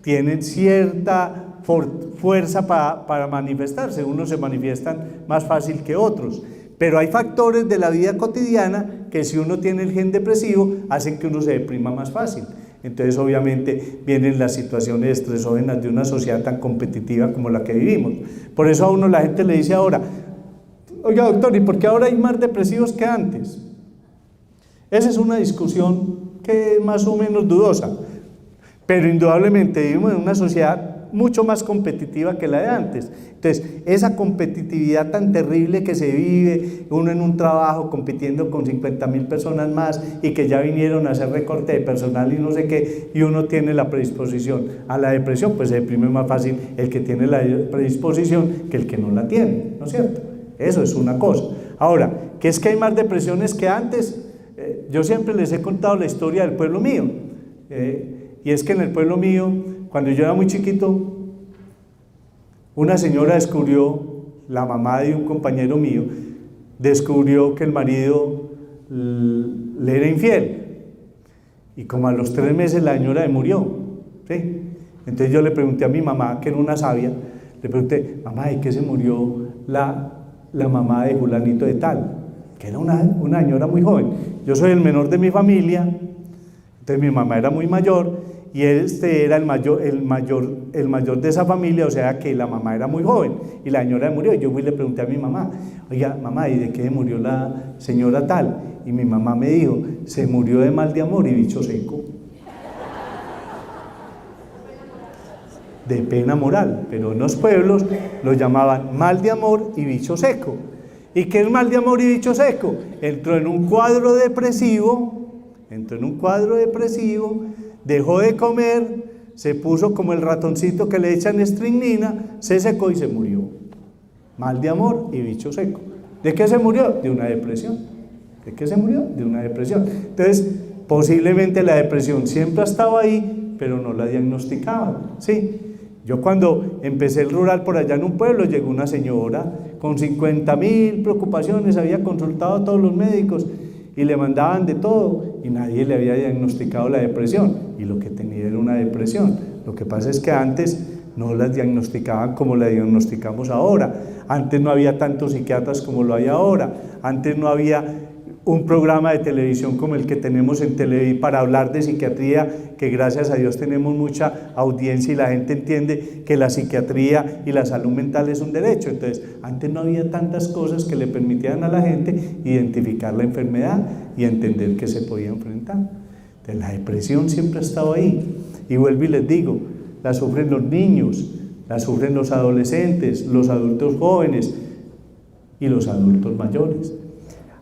tienen cierta fuerza para manifestarse. Unos se manifiestan más fácil que otros. Pero hay factores de la vida cotidiana que, si uno tiene el gen depresivo, hacen que uno se deprima más fácil. Entonces obviamente vienen las situaciones estresógenas de una sociedad tan competitiva como la que vivimos. Por eso a uno la gente le dice ahora: oiga doctor, ¿y por qué ahora hay más depresivos que antes? Esa es una discusión que es más o menos dudosa, pero indudablemente vivimos en una sociedad mucho más competitiva que la de antes. Entonces, esa competitividad tan terrible que se vive, uno en un trabajo compitiendo con 50.000 personas más y que ya vinieron a hacer recorte de personal y no sé qué, y uno tiene la predisposición a la depresión, pues se deprime más fácil el que tiene la predisposición que el que no la tiene, ¿no es cierto? Eso es una cosa. Ahora, ¿qué es que hay más depresiones que antes? Yo siempre les he contado la historia del pueblo mío, y es que en el pueblo mío, cuando yo era muy chiquito, una señora descubrió, la mamá de un compañero mío, descubrió que el marido le era infiel. Y como a los 3 meses la señora murió, ¿sí? Entonces yo le pregunté a mi mamá, que era una sabia, le pregunté, mamá, ¿de qué se murió la mamá de fulanito de tal? Que era una señora muy joven. Yo soy el menor de mi familia, entonces mi mamá era muy mayor, y este era el mayor de esa familia, o sea que la mamá era muy joven, y la señora murió. Yo fui y le pregunté a mi mamá, oiga, mamá, ¿y de qué murió la señora tal? Y mi mamá me dijo, se murió de mal de amor y bicho seco. De pena moral, pero en los pueblos lo llamaban mal de amor y bicho seco. ¿Y qué es mal de amor y bicho seco? Entró en un cuadro depresivo, dejó de comer, se puso como el ratoncito que le echan estricnina, se secó y se murió. Mal de amor y bicho seco. ¿De qué se murió? De una depresión. ¿De qué se murió? De una depresión. Entonces, posiblemente la depresión siempre ha estado ahí, pero no la diagnosticaban, ¿sí? Yo cuando empecé el rural por allá en un pueblo, llegó una señora con 50.000 preocupaciones, había consultado a todos los médicos y le mandaban de todo y nadie le había diagnosticado la depresión, y lo que tenía era una depresión. Lo que pasa es que antes no las diagnosticaban como la diagnosticamos ahora. Antes no había tantos psiquiatras como lo hay ahora. Antes no había un programa de televisión como el que tenemos en Televí para hablar de psiquiatría, que gracias a Dios tenemos mucha audiencia y la gente entiende que la psiquiatría y la salud mental es un derecho. Entonces, antes no había tantas cosas que le permitieran a la gente identificar la enfermedad y entender que se podía enfrentar. Entonces, la depresión siempre ha estado ahí. Y vuelvo y les digo, la sufren los niños, la sufren los adolescentes, los adultos jóvenes y los adultos mayores.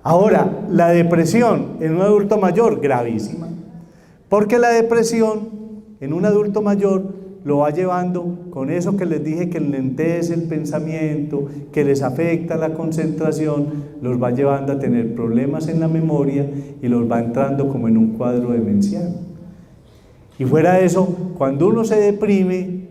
Ahora, la depresión en un adulto mayor, gravísima, porque la depresión en un adulto mayor lo va llevando con eso que les dije, que enlentece el pensamiento, que les afecta la concentración, los va llevando a tener problemas en la memoria y los va entrando como en un cuadro demencial. Y fuera de eso, cuando uno se deprime,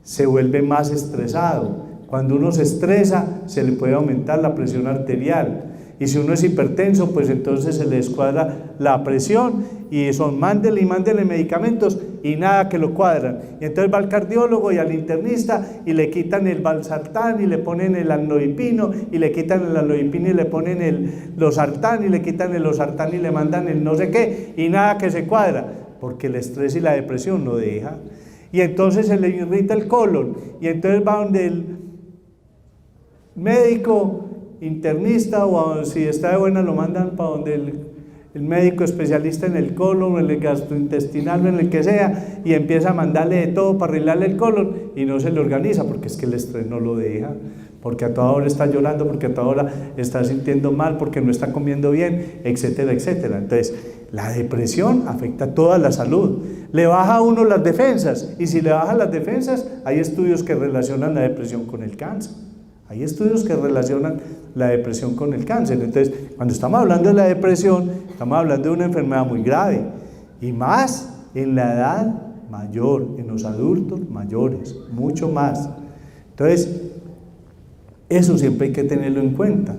se vuelve más estresado. Cuando uno se estresa, se le puede aumentar la presión arterial. Y si uno es hipertenso, pues entonces se le descuadra la presión y son mándele y mándele medicamentos y nada que lo cuadran. Y entonces va al cardiólogo y al internista y le quitan el valsartán y le ponen el amlodipino y le quitan el amlodipino y le ponen el losartán y le quitan el losartán y le mandan el no sé qué y nada que se cuadra, porque el estrés y la depresión no deja. Y entonces se le irrita el colon y entonces va donde el médico internista, o si está de buena lo mandan para donde el médico especialista en el colon, en el gastrointestinal, en el que sea, y empieza a mandarle de todo para arreglarle el colon y no se le organiza, porque es que el estrés no lo deja, porque a toda hora está llorando, porque a toda hora está sintiendo mal, porque no está comiendo bien, etcétera, etcétera. Entonces, la depresión afecta toda la salud, le baja a uno las defensas, y si le baja las defensas, hay estudios que relacionan la depresión con el cáncer. Hay estudios que relacionan la depresión con el cáncer. Entonces, cuando estamos hablando de la depresión, estamos hablando de una enfermedad muy grave, y más en la edad mayor, en los adultos mayores, mucho más. Entonces, eso siempre hay que tenerlo en cuenta,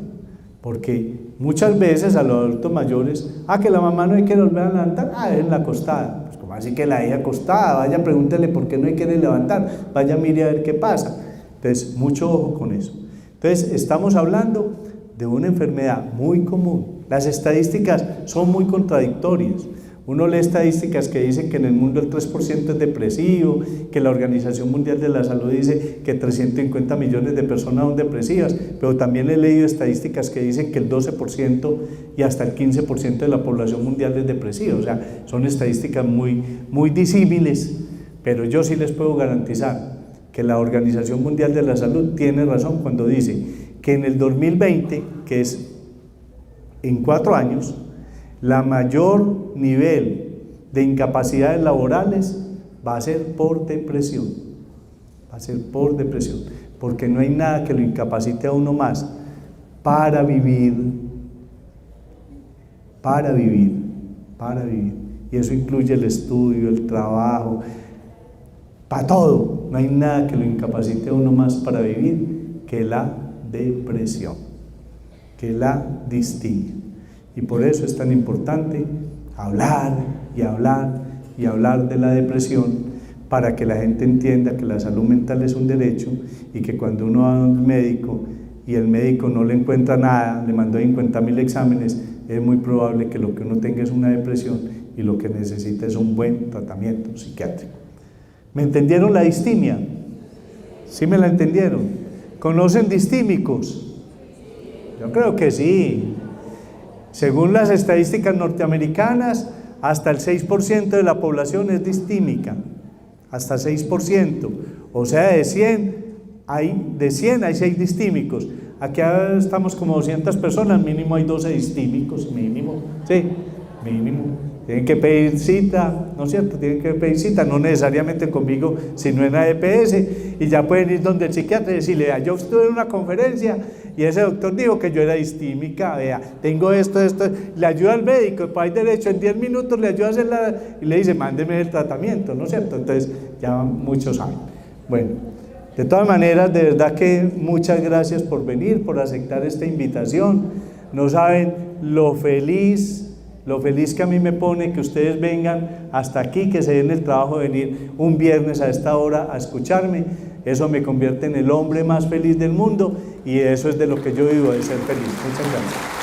porque muchas veces a los adultos mayores, que la mamá no hay que volver a levantar, es la acostada. Pues como así que la deje acostada, vaya, pregúntele por qué no hay que levantar, vaya, mire a ver qué pasa. Entonces, mucho ojo con eso. Entonces, estamos hablando de una enfermedad muy común. Las estadísticas son muy contradictorias. Uno lee estadísticas que dicen que en el mundo el 3% es depresivo, que la Organización Mundial de la Salud dice que 350 millones de personas son depresivas, pero también he leído estadísticas que dicen que el 12% y hasta el 15% de la población mundial es depresiva. O sea, son estadísticas muy disímiles, pero yo sí les puedo garantizar que la Organización Mundial de la Salud tiene razón cuando dice que en el 2020, que es en 4 años, la mayor nivel de incapacidades laborales va a ser por depresión. Va a ser por depresión, porque no hay nada que lo incapacite a uno más para vivir. Y eso incluye el estudio, el trabajo, para todo. No hay nada que lo incapacite a uno más para vivir que la depresión, que la distingue. Y por eso es tan importante hablar y hablar y hablar de la depresión, para que la gente entienda que la salud mental es un derecho y que cuando uno va a un médico y el médico no le encuentra nada, le mandó 50.000 exámenes, es muy probable que lo que uno tenga es una depresión y lo que necesita es un buen tratamiento psiquiátrico. ¿Me entendieron la distimia? ¿Sí me la entendieron? ¿Conocen distímicos? Yo creo que sí. Según las estadísticas norteamericanas, hasta el 6% de la población es distímica. Hasta 6%. O sea, de 100 hay 6 distímicos. Aquí estamos como 200 personas, mínimo hay 12 distímicos, mínimo. Sí, mínimo. Tienen que pedir cita, ¿no es cierto? Tienen que pedir cita, no necesariamente conmigo, sino en la EPS, y ya pueden ir donde el psiquiatra y decirle, yo estuve en una conferencia y ese doctor dijo que yo era distímica, vea, tengo esto, le ayuda al médico, pues hay derecho, en 10 minutos le ayuda a hacerla y le dice, mándeme el tratamiento, ¿no es cierto? Entonces, ya muchos saben. Bueno, de todas maneras, de verdad que muchas gracias por venir, por aceptar esta invitación. No saben lo feliz que a mí me pone que ustedes vengan hasta aquí, que se den el trabajo de venir un viernes a esta hora a escucharme. Eso me convierte en el hombre más feliz del mundo y eso es de lo que yo vivo, de ser feliz. Muchas gracias.